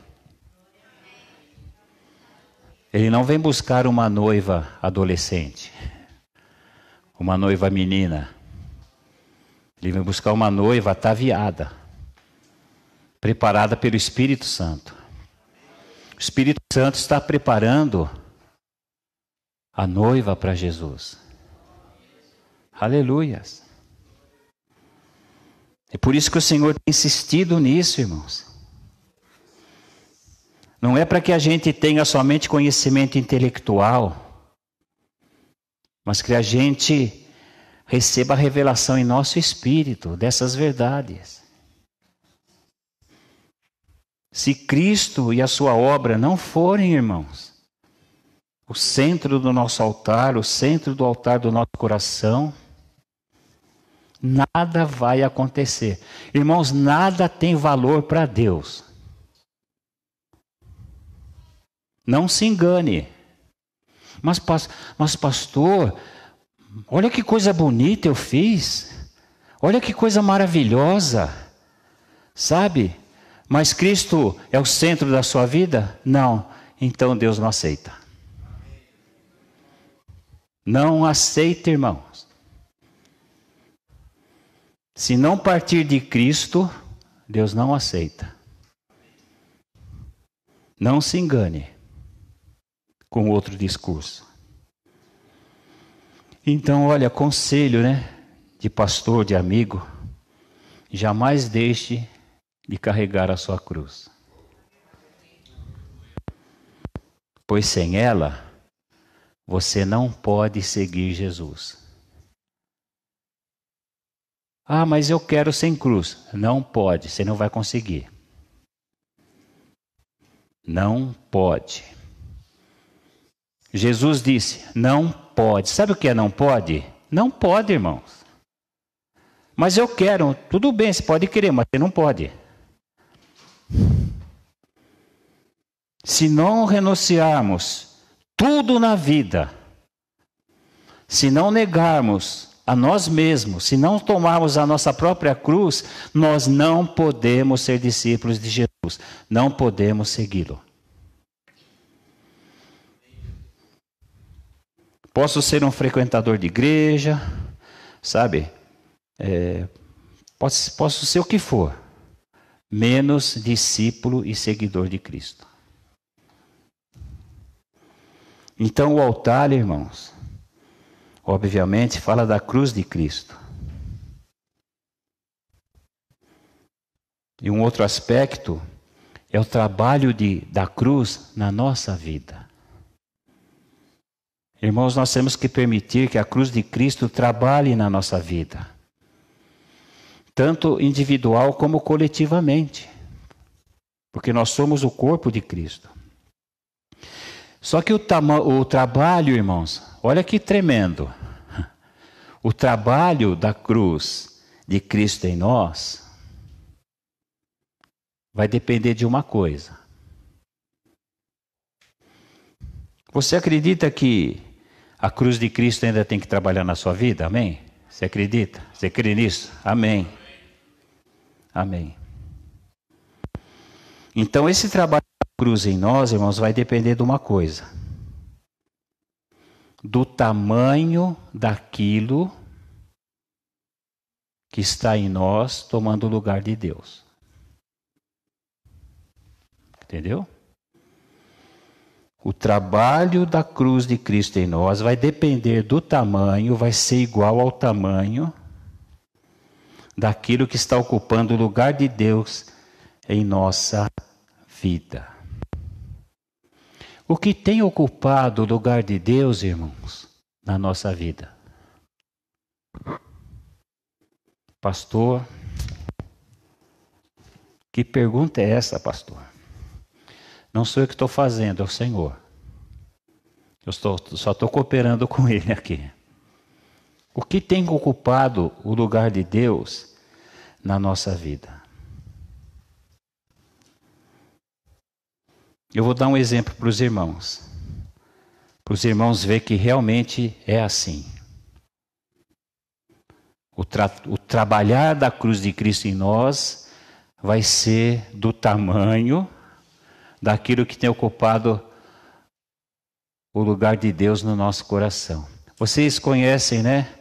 Speaker 1: Ele não vem buscar uma noiva adolescente, uma noiva menina. Ele vem buscar uma noiva ataviada, preparada pelo Espírito Santo. O Espírito Santo está preparando a noiva para Jesus. Aleluias. É por isso que o Senhor tem insistido nisso, irmãos. Não é para que a gente tenha somente conhecimento intelectual, mas que a gente receba a revelação em nosso espírito dessas verdades. Se Cristo e a sua obra não forem, irmãos, o centro do nosso altar, o centro do altar do nosso coração, nada vai acontecer. Irmãos, nada tem valor para Deus. Não se engane. Mas pastor, olha que coisa bonita eu fiz. Olha que coisa maravilhosa. Sabe? Mas Cristo é o centro da sua vida? Não. Então Deus não aceita. Não aceita, irmãos. Se não partir de Cristo, Deus não aceita. Não se engane com outro discurso. Então, olha, conselho, de pastor, de amigo, jamais deixe de carregar a sua cruz. Pois sem ela, você não pode seguir Jesus. Ah, mas eu quero sem cruz. Não pode, você não vai conseguir. Não pode. Jesus disse, não pode. Sabe o que é não pode? Não pode, irmãos. Mas eu quero. Tudo bem, você pode querer, mas você não pode. Se não renunciarmos tudo na vida, se não negarmos a nós mesmos, se não tomarmos a nossa própria cruz, nós não podemos ser discípulos de Jesus. Não podemos segui-lo. Posso ser um frequentador de igreja, sabe? Posso ser o que for, menos discípulo e seguidor de Cristo. Então o altar, irmãos, obviamente fala da cruz de Cristo. E um outro aspecto é o trabalho da cruz na nossa vida. Irmãos, nós temos que permitir que a cruz de Cristo trabalhe na nossa vida. Tanto individual como coletivamente. Porque nós somos o corpo de Cristo. Só que o trabalho, irmãos, olha que tremendo. O trabalho da cruz de Cristo em nós vai depender de uma coisa. Você acredita que a cruz de Cristo ainda tem que trabalhar na sua vida? Amém? Você acredita? Você crê nisso? Amém. Amém. Então esse trabalho da cruz em nós, irmãos, vai depender de uma coisa. Do tamanho daquilo que está em nós tomando o lugar de Deus. Entendeu? O trabalho da cruz de Cristo em nós vai depender do tamanho, vai ser igual ao tamanho daquilo que está ocupando o lugar de Deus em nossa vida. O que tem ocupado o lugar de Deus, irmãos, na nossa vida? Pastor, que pergunta é essa, pastor? Não sou eu que estou fazendo, é o Senhor. Eu só estou cooperando com Ele aqui. O que tem ocupado o lugar de Deus na nossa vida? Eu vou dar um exemplo para os irmãos ver que realmente é assim. O trabalhar da cruz de Cristo em nós vai ser do tamanho daquilo que tem ocupado o lugar de Deus no nosso coração. Vocês conhecem, né?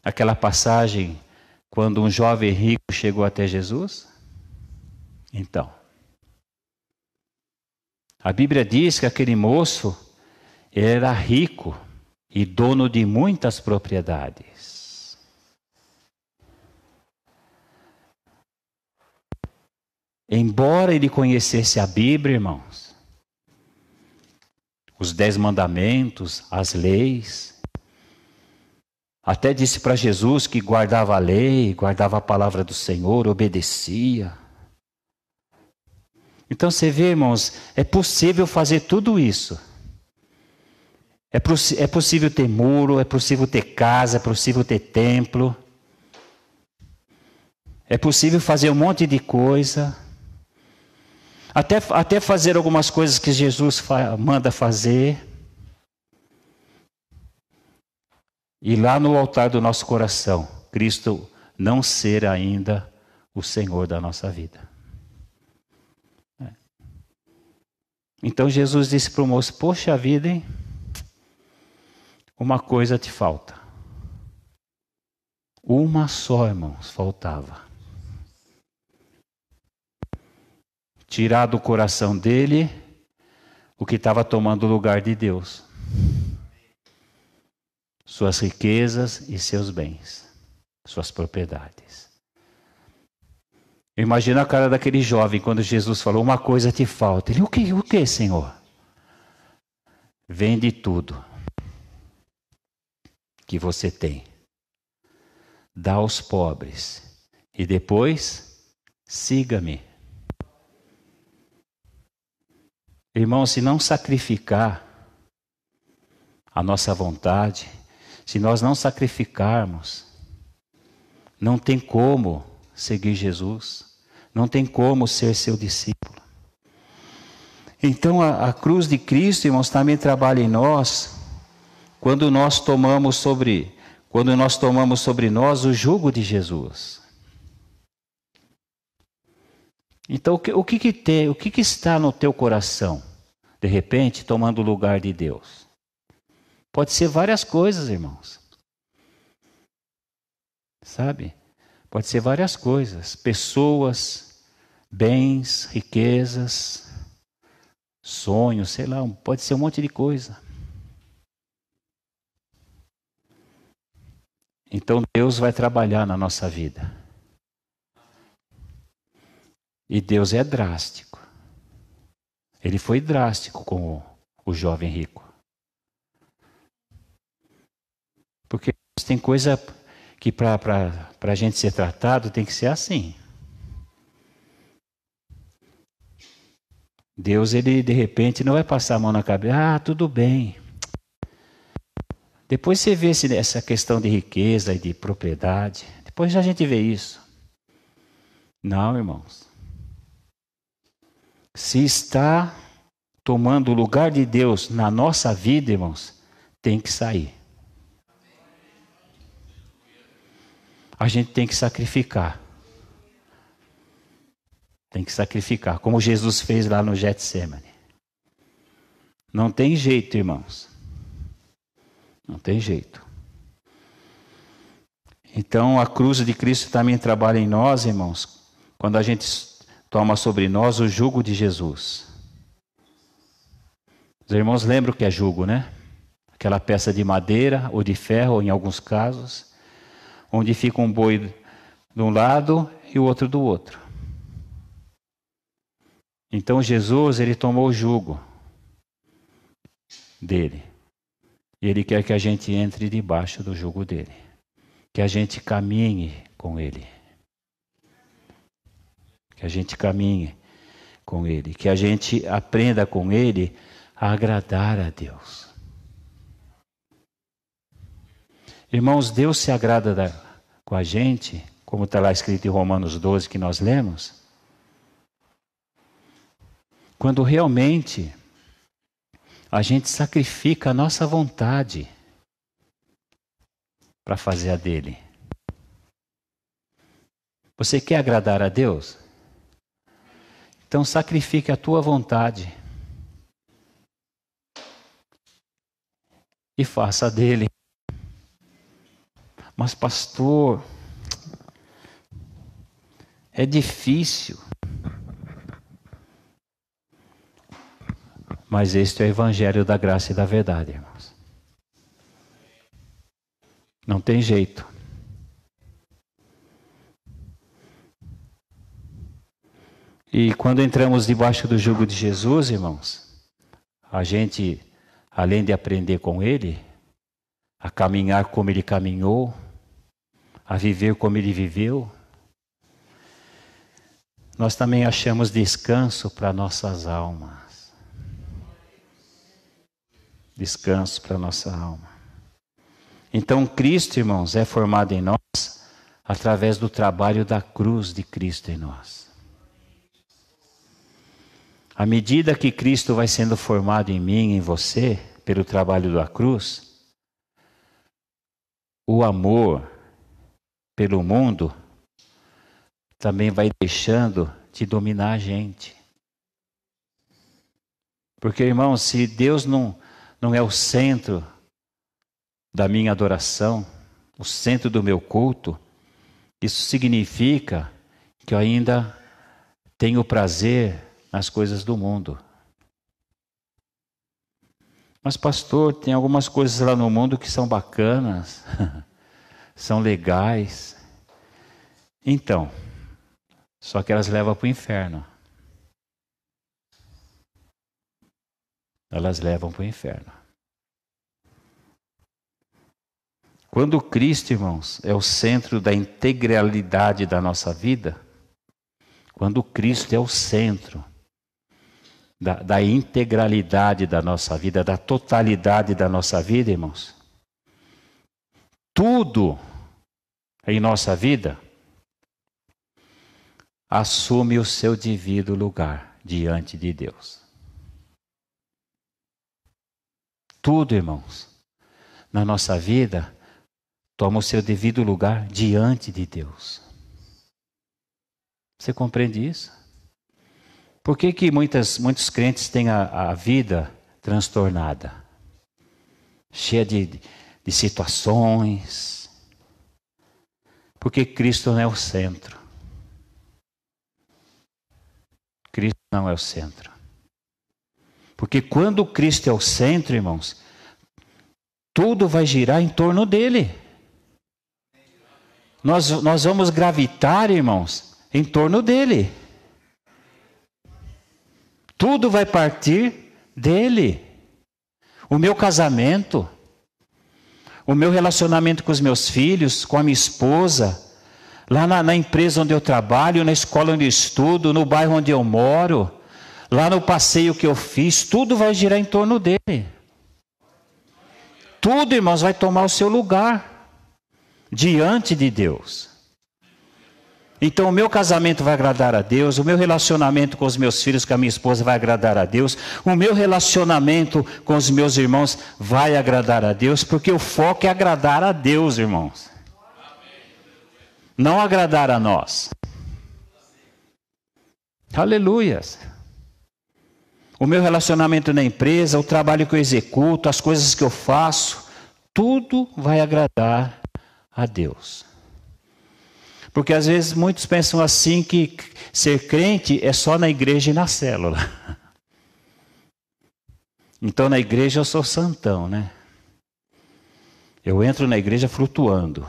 Speaker 1: Aquela passagem quando um jovem rico chegou até Jesus? Então, a Bíblia diz que aquele moço era rico e dono de muitas propriedades. Embora ele conhecesse a Bíblia, irmãos, os 10 mandamentos, as leis, até disse para Jesus que guardava a lei, guardava a palavra do Senhor, obedecia. Então você vê, irmãos, é possível fazer tudo isso. É possível ter muro, é possível ter casa, é possível ter templo. É possível fazer um monte de coisa. Até fazer algumas coisas que Jesus manda fazer. E lá no altar do nosso coração, Cristo não ser ainda o Senhor da nossa vida. Então Jesus disse para o moço, poxa vida, hein? Uma coisa te falta. Uma só, irmãos, faltava. Tirar do coração dele o que estava tomando o lugar de Deus. Suas riquezas e seus bens. Suas propriedades. Imagina a cara daquele jovem quando Jesus falou, uma coisa te falta. Ele, o que, Senhor? Vende tudo que você tem. Dá aos pobres. E depois, siga-me. Irmão, se não sacrificar a nossa vontade, se nós não sacrificarmos, não tem como seguir Jesus, não tem como ser seu discípulo. Então a cruz de Cristo, irmãos, também trabalha em nós, quando nós tomamos sobre nós o jugo de Jesus. Então o que está no teu coração, de repente, tomando o lugar de Deus? Pode ser várias coisas, irmãos. Sabe? Pode ser várias coisas. Pessoas, bens, riquezas, sonhos, sei lá, pode ser um monte de coisa. Então Deus vai trabalhar na nossa vida. E Deus é drástico. Ele foi drástico com o jovem rico. Porque tem coisa que para a gente ser tratado tem que ser assim. Deus, ele de repente não vai passar a mão na cabeça. Ah, tudo bem. Depois você vê essa questão de riqueza e de propriedade. Depois a gente vê isso. Não, irmãos. Se está tomando o lugar de Deus na nossa vida, irmãos, tem que sair. A gente tem que sacrificar. Tem que sacrificar, como Jesus fez lá no Getsemane. Não tem jeito, irmãos. Não tem jeito. Então a cruz de Cristo também trabalha em nós, irmãos, quando a gente toma sobre nós o jugo de Jesus. Os irmãos lembram o que é jugo, né? Aquela peça de madeira ou de ferro, em alguns casos, onde fica um boi de um lado e o outro do outro. Então Jesus, ele tomou o jugo dele. E ele quer que a gente entre debaixo do jugo dele. Que a gente caminhe com ele. Que a gente caminhe com ele. Que a gente aprenda com ele a agradar a Deus. Irmãos, Deus se agrada com a gente, como está lá escrito em Romanos 12 que nós lemos, quando realmente a gente sacrifica a nossa vontade para fazer a dele. Você quer agradar a Deus? Então sacrifique a tua vontade e faça a dele. Mas pastor, é difícil. Mas este é o evangelho da graça e da verdade, irmãos. Não tem jeito. E quando entramos debaixo do jugo de Jesus, irmãos, a gente, além de aprender com Ele, a caminhar como Ele caminhou, a viver como Ele viveu, nós também achamos descanso para nossas almas. Descanso para nossa alma. Então Cristo, irmãos, é formado em nós através do trabalho da cruz de Cristo em nós. À medida que Cristo vai sendo formado em mim, em você, pelo trabalho da cruz, o amor pelo mundo também vai deixando de dominar a gente. Porque, irmãos, se Deus não é o centro da minha adoração, o centro do meu culto, isso significa que eu ainda tenho prazer nas coisas do mundo. Mas pastor, tem algumas coisas lá no mundo que são bacanas, são legais. Então, só que elas levam para o inferno. Elas levam para o inferno. Quando Cristo, irmãos, é o centro da integralidade da nossa vida, quando Cristo é o centro da integralidade da nossa vida, da totalidade da nossa vida, irmãos, tudo em nossa vida assume o seu devido lugar diante de Deus. Tudo, irmãos, na nossa vida toma o seu devido lugar diante de Deus. Você compreende isso? Por que muitos crentes têm a vida transtornada? Cheia de situações. Porque Cristo não é o centro. Cristo não é o centro. Porque quando Cristo é o centro, irmãos, tudo vai girar em torno dele. Nós vamos gravitar, irmãos, em torno dele. Tudo vai partir dele. O meu casamento, o meu relacionamento com os meus filhos, com a minha esposa, lá na empresa onde eu trabalho, na escola onde eu estudo, no bairro onde eu moro, lá no passeio que eu fiz, tudo vai girar em torno dele. Tudo, irmãos, vai tomar o seu lugar diante de Deus. Então o meu casamento vai agradar a Deus, o meu relacionamento com os meus filhos, com a minha esposa vai agradar a Deus, o meu relacionamento com os meus irmãos vai agradar a Deus, porque o foco é agradar a Deus, irmãos. Não agradar a nós. Aleluias. O meu relacionamento na empresa, o trabalho que eu executo, as coisas que eu faço, tudo vai agradar a Deus. Porque às vezes muitos pensam assim que ser crente é só na igreja e na célula. Então na igreja eu sou santão, né? Eu entro na igreja flutuando.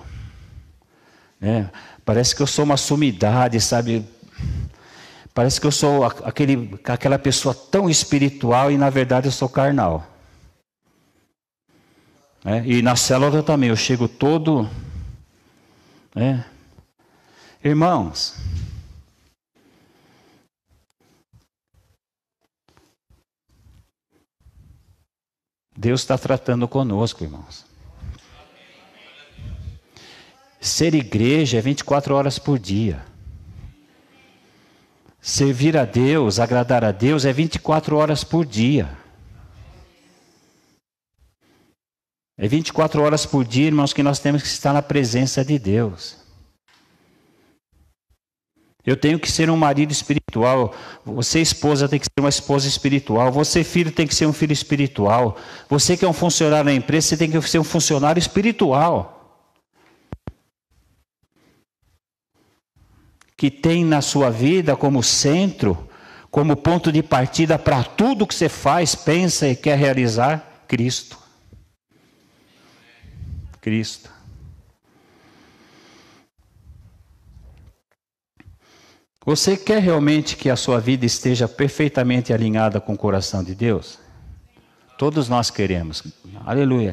Speaker 1: Né? Parece que eu sou uma sumidade, sabe? Parece que eu sou aquela pessoa tão espiritual e na verdade eu sou carnal. E na célula também, eu chego todo... Irmãos, Deus está tratando conosco, irmãos. Ser igreja é 24 horas por dia. Servir a Deus, agradar a Deus é 24 horas por dia. É 24 horas por dia, irmãos, que nós temos que estar na presença de Deus. Eu tenho que ser um marido espiritual. Você, esposa, tem que ser uma esposa espiritual. Você, filho, tem que ser um filho espiritual. Você que é um funcionário na empresa, você tem que ser um funcionário espiritual. Que tem na sua vida como centro, como ponto de partida para tudo que você faz, pensa e quer realizar, Cristo. Cristo. Você quer realmente que a sua vida esteja perfeitamente alinhada com o coração de Deus? Todos nós queremos. Aleluia.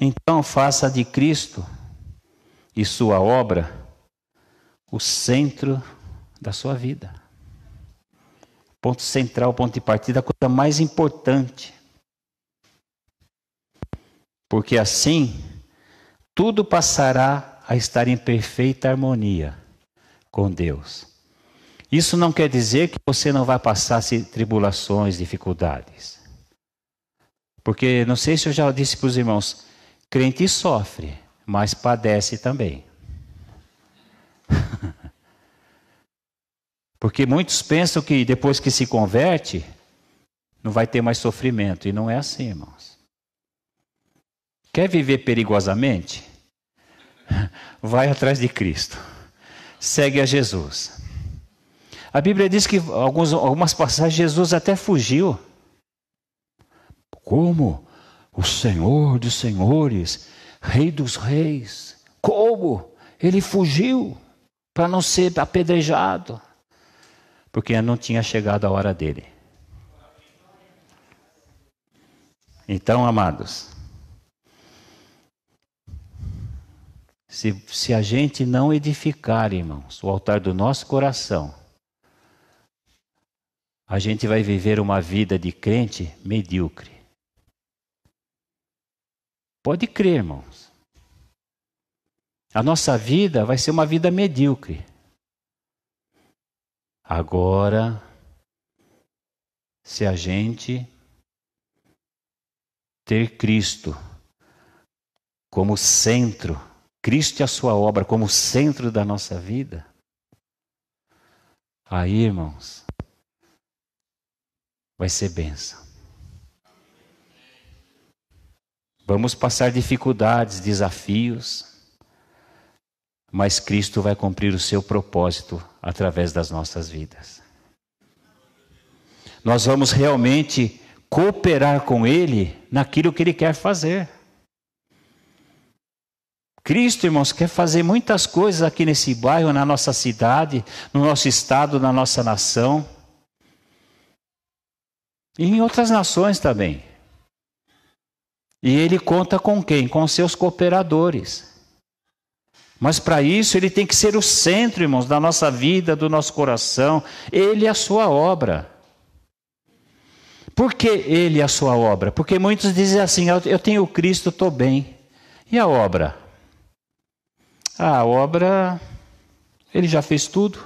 Speaker 1: Então faça de Cristo e sua obra o centro da sua vida. Ponto central, ponto de partida, a coisa mais importante. Porque assim, tudo passará a estar em perfeita harmonia com Deus. Isso não quer dizer que você não vai passar tribulações, dificuldades. Porque, não sei se eu já disse para os irmãos, crente sofre, mas padece também. Porque muitos pensam que depois que se converte, não vai ter mais sofrimento. E não é assim, irmãos. Quer viver perigosamente? Vai atrás de Cristo. Segue a Jesus. A Bíblia diz que algumas passagens Jesus até fugiu. Como? O Senhor dos senhores, Rei dos reis. Como? Ele fugiu para não ser apedrejado. Porque não tinha chegado a hora dele. Então, amados, se a gente não edificar, irmãos, o altar do nosso coração, a gente vai viver uma vida de crente medíocre. Pode crer, irmãos. A nossa vida vai ser uma vida medíocre. Agora, se a gente ter Cristo como centro, Cristo e a sua obra como centro da nossa vida, aí, irmãos, vai ser bênção. Vamos passar dificuldades, desafios, mas Cristo vai cumprir o seu propósito através das nossas vidas. Nós vamos realmente cooperar com Ele naquilo que Ele quer fazer. Cristo, irmãos, quer fazer muitas coisas aqui nesse bairro, na nossa cidade, no nosso estado, na nossa nação. E em outras nações também. E Ele conta com quem? Com seus cooperadores. Mas para isso Ele tem que ser o centro, irmãos, da nossa vida, do nosso coração. Ele é a sua obra. Por que ele e a sua obra? Porque muitos dizem assim, eu tenho Cristo, estou bem. E a obra? A obra, ele já fez tudo.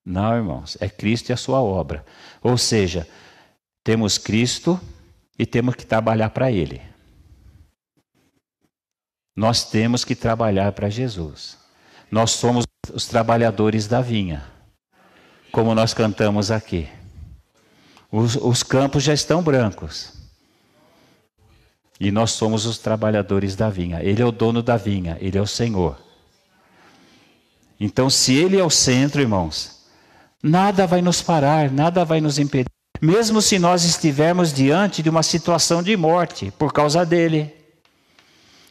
Speaker 1: Não, irmãos, é Cristo e a sua obra. Ou seja, temos Cristo e temos que trabalhar para Ele. Nós temos que trabalhar para Jesus. Nós somos os trabalhadores da vinha, como nós cantamos aqui. Os campos já estão brancos. E nós somos os trabalhadores da vinha. Ele é o dono da vinha, Ele é o Senhor. Então, se Ele é o centro, irmãos, nada vai nos parar, nada vai nos impedir. Mesmo se nós estivermos diante de uma situação de morte, por causa dEle.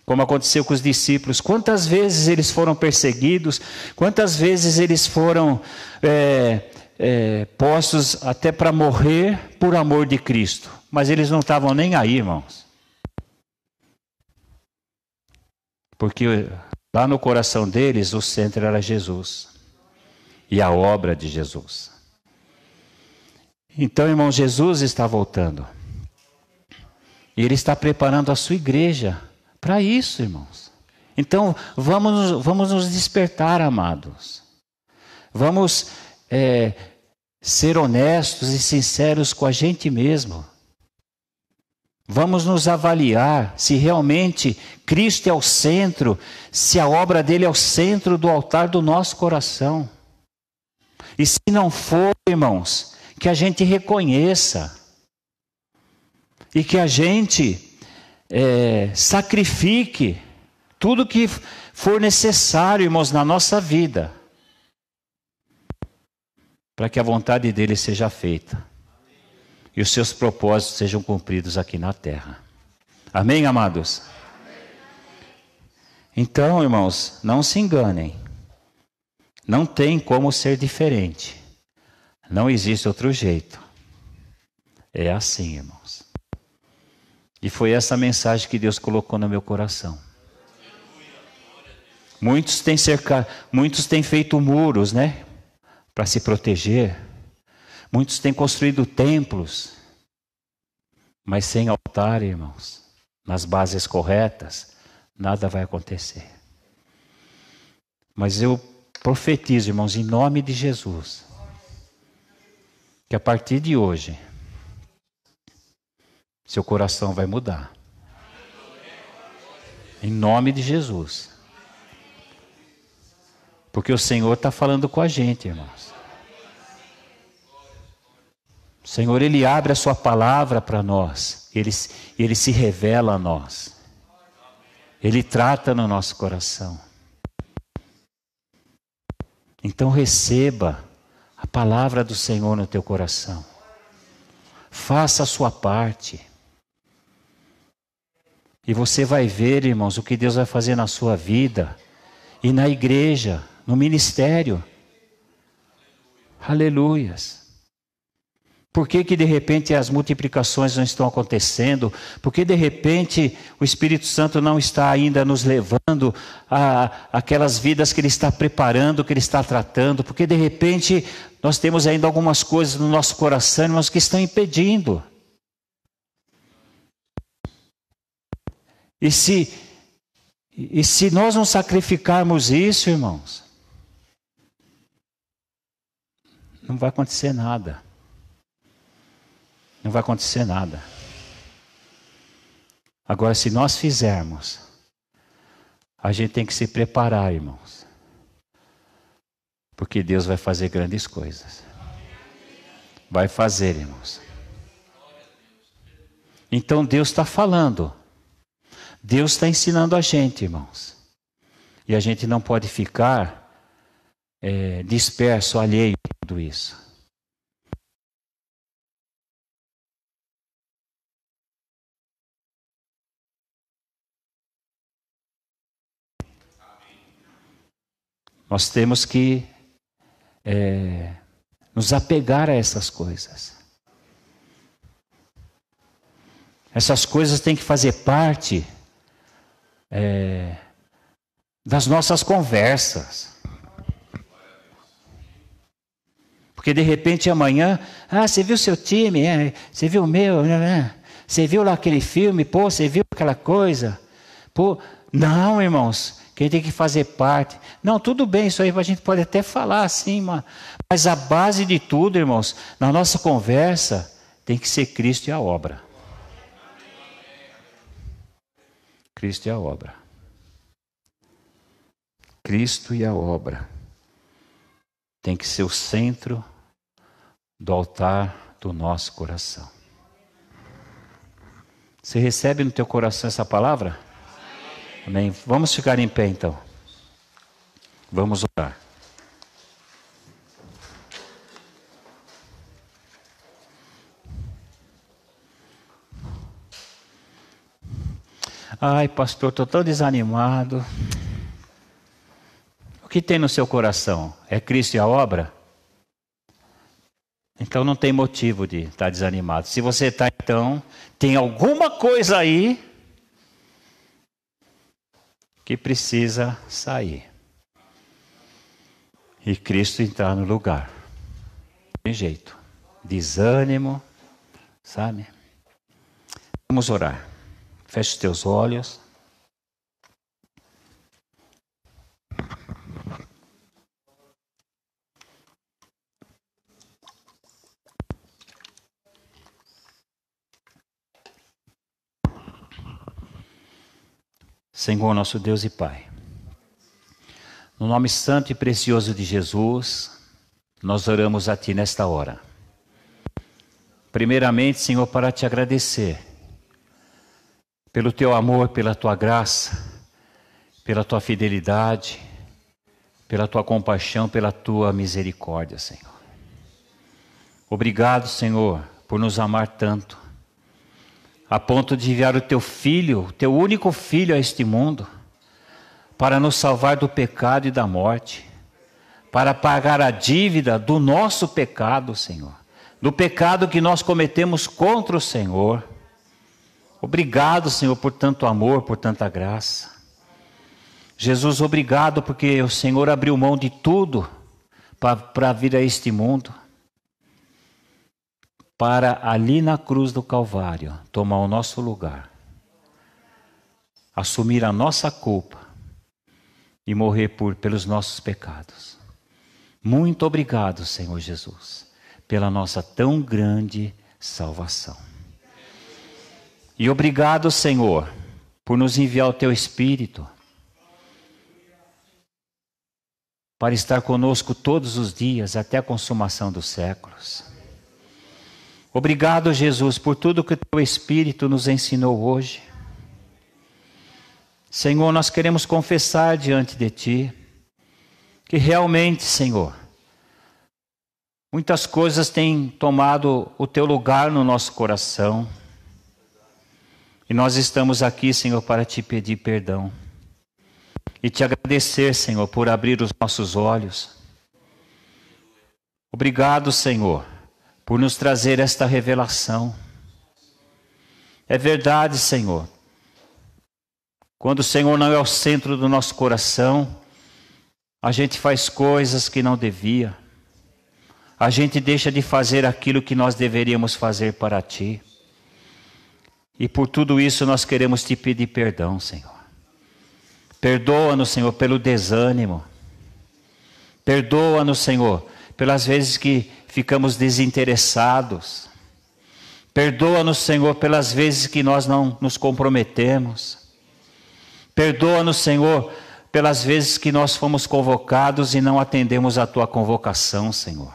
Speaker 1: Como aconteceu com os discípulos. Quantas vezes eles foram perseguidos, quantas vezes eles foram postos até para morrer por amor de Cristo. Mas eles não estavam nem aí, irmãos. Porque lá no coração deles o centro era Jesus. E a obra de Jesus. Então, irmão, Jesus está voltando. E Ele está preparando a sua igreja para isso, irmãos. Então, vamos nos despertar, amados. Vamos ser honestos e sinceros com a gente mesmo. Vamos nos avaliar se realmente Cristo é o centro, se a obra dele é o centro do altar do nosso coração. E se não for, irmãos, que a gente reconheça e que a gente sacrifique tudo que for necessário, irmãos, na nossa vida, para que a vontade dele seja feita e os seus propósitos sejam cumpridos aqui na terra. Amém, amados? Então, irmãos, não se enganem. Não tem como ser diferente. Não existe outro jeito. É assim, irmãos. E foi essa mensagem que Deus colocou no meu coração. Muitos têm feito muros, né? Para se proteger. Muitos têm construído templos. Mas sem altar, irmãos, nas bases corretas, nada vai acontecer. Mas eu profetizo, irmãos, em nome de Jesus, que a partir de hoje, seu coração vai mudar. Em nome de Jesus. Porque o Senhor está falando com a gente, irmãos. O Senhor, Ele abre a sua palavra para nós. Ele se revela a nós. Ele trata no nosso coração. Então receba a palavra do Senhor no teu coração. Faça a sua parte. E você vai ver, irmãos, o que Deus vai fazer na sua vida e na igreja, no ministério. Aleluias. Por que de repente as multiplicações não estão acontecendo? Por que de repente o Espírito Santo não está ainda nos levando a aquelas vidas que Ele está preparando, que Ele está tratando? Porque de repente nós temos ainda algumas coisas no nosso coração, irmãos, que estão impedindo. E se nós não sacrificarmos isso, irmãos, não vai acontecer nada. Não vai acontecer nada. Agora, se nós fizermos, a gente tem que se preparar, irmãos. Porque Deus vai fazer grandes coisas. Vai fazer, irmãos. Então Deus está falando. Deus está ensinando a gente, irmãos. E a gente não pode ficar disperso, alheio a tudo isso. Nós temos que nos apegar a essas coisas. Essas coisas têm que fazer parte das nossas conversas. Porque de repente amanhã, você viu seu time, você viu o meu, você viu lá aquele filme, pô, você viu aquela coisa. Pô, não, irmãos, quem tem que fazer parte. Não, tudo bem, isso aí a gente pode até falar assim, mas a base de tudo, irmãos, na nossa conversa, tem que ser Cristo e a obra. Cristo e a obra. Cristo e a obra. Tem que ser o centro do altar do nosso coração. Você recebe no teu coração essa palavra? Amém. Vamos ficar em pé então. Vamos orar. Ai, pastor, estou tão desanimado. O que tem no seu coração? É Cristo e a obra? Então não tem motivo de estar desanimado. Se você está, então, tem alguma coisa aí que precisa sair. E Cristo entrar no lugar. Tem jeito. Desânimo, sabe? Vamos orar. Feche os teus olhos. Senhor, nosso Deus e Pai, no nome santo e precioso de Jesus, nós oramos a Ti nesta hora. Primeiramente, Senhor, para Te agradecer pelo Teu amor, pela Tua graça, pela Tua fidelidade, pela Tua compaixão, pela Tua misericórdia, Senhor. Obrigado, Senhor, por nos amar tanto, a ponto de enviar o Teu Filho, o Teu único Filho a este mundo, para nos salvar do pecado e da morte, para pagar a dívida do nosso pecado, Senhor, do pecado que nós cometemos contra o Senhor. Obrigado, Senhor, por tanto amor, por tanta graça. Jesus, obrigado porque o Senhor abriu mão de tudo para vir a este mundo, para ali na cruz do Calvário tomar o nosso lugar, assumir a nossa culpa e morrer pelos nossos pecados. Muito obrigado, Senhor Jesus, pela nossa tão grande salvação. E obrigado, Senhor, por nos enviar o Teu Espírito para estar conosco todos os dias até a consumação dos séculos. Obrigado, Jesus, por tudo que o Teu Espírito nos ensinou hoje. Senhor, nós queremos confessar diante de Ti que realmente, Senhor, muitas coisas têm tomado o Teu lugar no nosso coração. E nós estamos aqui, Senhor, para Te pedir perdão. E Te agradecer, Senhor, por abrir os nossos olhos. Obrigado, Senhor, por nos trazer esta revelação. É verdade, Senhor. Quando o Senhor não é o centro do nosso coração, a gente faz coisas que não devia. A gente deixa de fazer aquilo que nós deveríamos fazer para Ti. E por tudo isso nós queremos Te pedir perdão, Senhor. Perdoa-nos, Senhor, pelo desânimo. Perdoa-nos, Senhor, pelas vezes que ficamos desinteressados. Perdoa-nos, Senhor, pelas vezes que nós não nos comprometemos. Perdoa-nos, Senhor, pelas vezes que nós fomos convocados e não atendemos a Tua convocação, Senhor.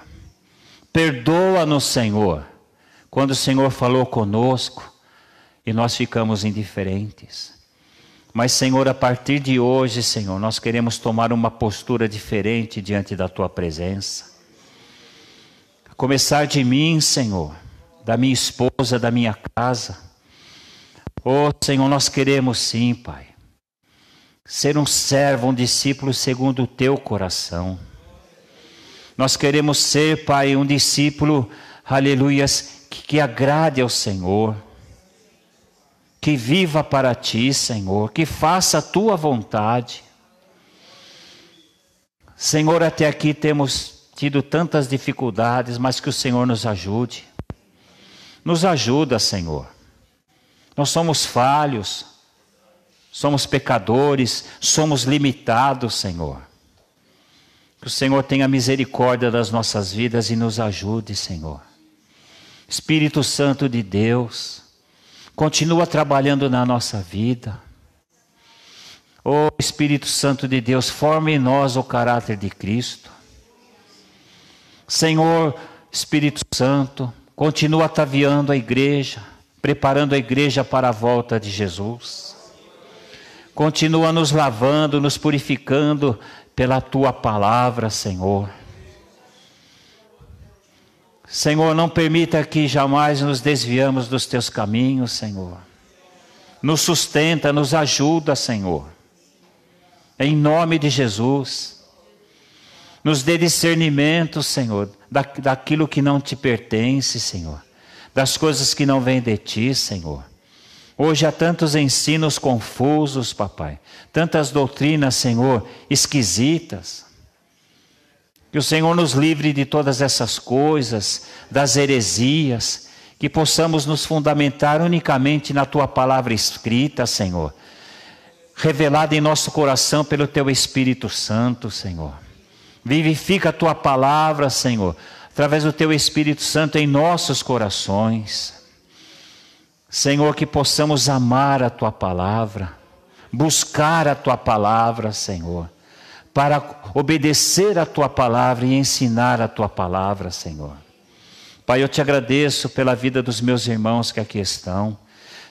Speaker 1: Perdoa-nos, Senhor, quando o Senhor falou conosco e nós ficamos indiferentes. Mas, Senhor, a partir de hoje, Senhor, nós queremos tomar uma postura diferente diante da Tua presença. A começar de mim, Senhor, da minha esposa, da minha casa. Oh, Senhor, nós queremos sim, Pai, ser um servo, um discípulo segundo o Teu coração. Nós queremos ser, Pai, um discípulo, aleluias, que agrade ao Senhor, que viva para Ti, Senhor, que faça a Tua vontade. Senhor, até aqui temos tido tantas dificuldades, mas que o Senhor nos ajude. Nos ajuda, Senhor. Nós somos falhos, somos pecadores, somos limitados, Senhor. Que o Senhor tenha misericórdia das nossas vidas e nos ajude, Senhor. Espírito Santo de Deus, continua trabalhando na nossa vida. Ó Espírito Santo de Deus, forma em nós o caráter de Cristo. Senhor, Espírito Santo, continua ataviando a igreja, preparando a igreja para a volta de Jesus. Continua nos lavando, nos purificando pela Tua palavra, Senhor. Senhor, não permita que jamais nos desviamos dos Teus caminhos, Senhor. Nos sustenta, nos ajuda, Senhor. Em nome de Jesus. Nos dê discernimento, Senhor, daquilo que não te pertence, Senhor. Das coisas que não vêm de Ti, Senhor. Hoje há tantos ensinos confusos, papai. Tantas doutrinas, Senhor, esquisitas. Que o Senhor nos livre de todas essas coisas, das heresias. Que possamos nos fundamentar unicamente na Tua palavra escrita, Senhor. Revelada em nosso coração pelo Teu Espírito Santo, Senhor. Vivifica a Tua palavra, Senhor, através do Teu Espírito Santo em nossos corações. Senhor, que possamos amar a Tua palavra, buscar a Tua palavra, Senhor, para obedecer a Tua palavra e ensinar a Tua palavra, Senhor. Pai, eu Te agradeço pela vida dos meus irmãos que aqui estão.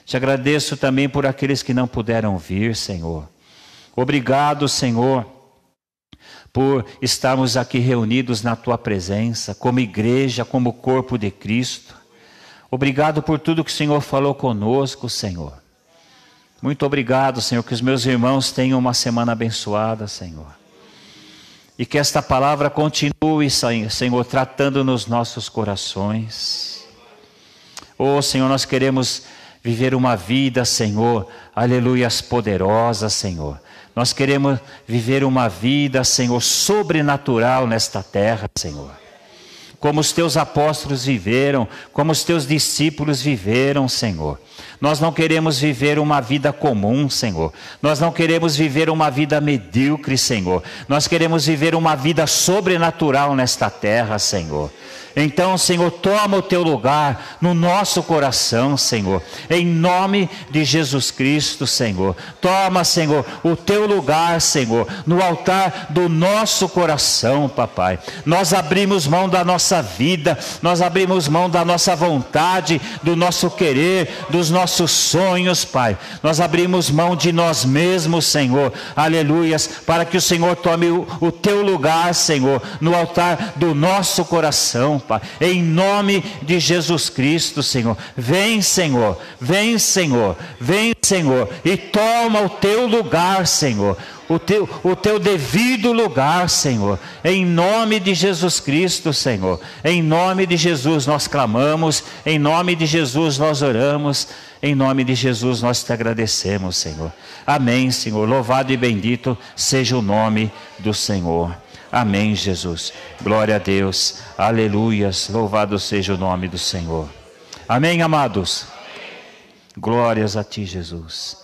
Speaker 1: Te agradeço também por aqueles que não puderam vir, Senhor. Obrigado, Senhor, por estarmos aqui reunidos na Tua presença, como igreja, como corpo de Cristo. Obrigado por tudo que o Senhor falou conosco, Senhor. Muito obrigado, Senhor, que os meus irmãos tenham uma semana abençoada, Senhor. E que esta palavra continue, Senhor, tratando nos nossos corações. Oh, Senhor, nós queremos viver uma vida, Senhor, aleluias, poderosa, Senhor. Nós queremos viver uma vida, Senhor, sobrenatural nesta terra, Senhor. Como os Teus apóstolos viveram, como os Teus discípulos viveram, Senhor. Nós não queremos viver uma vida comum, Senhor. Nós não queremos viver uma vida medíocre, Senhor. Nós queremos viver uma vida sobrenatural nesta terra, Senhor. Então, Senhor, toma o Teu lugar no nosso coração, Senhor. Em nome de Jesus Cristo, Senhor. Toma, Senhor, o Teu lugar, Senhor, no altar do nosso coração, papai. Nós abrimos mão da nossa vida, nós abrimos mão da nossa vontade, do nosso querer, dos nossos sonhos, Pai. Nós abrimos mão de nós mesmos, Senhor. Aleluias, para que o Senhor tome o Teu lugar, Senhor, no altar do nosso coração, Pai. Em nome de Jesus Cristo, Senhor. Vem, Senhor. Vem, Senhor. Vem, Senhor. E toma o Teu lugar, Senhor. O teu devido lugar, Senhor. Em nome de Jesus Cristo, Senhor. Em nome de Jesus nós clamamos. Em nome de Jesus nós oramos. Em nome de Jesus nós Te agradecemos, Senhor. Amém, Senhor. Louvado e bendito seja o nome do Senhor. Amém, Jesus. Glória a Deus. Aleluias. Louvado seja o nome do Senhor. Amém, amados. Glórias a Ti, Jesus.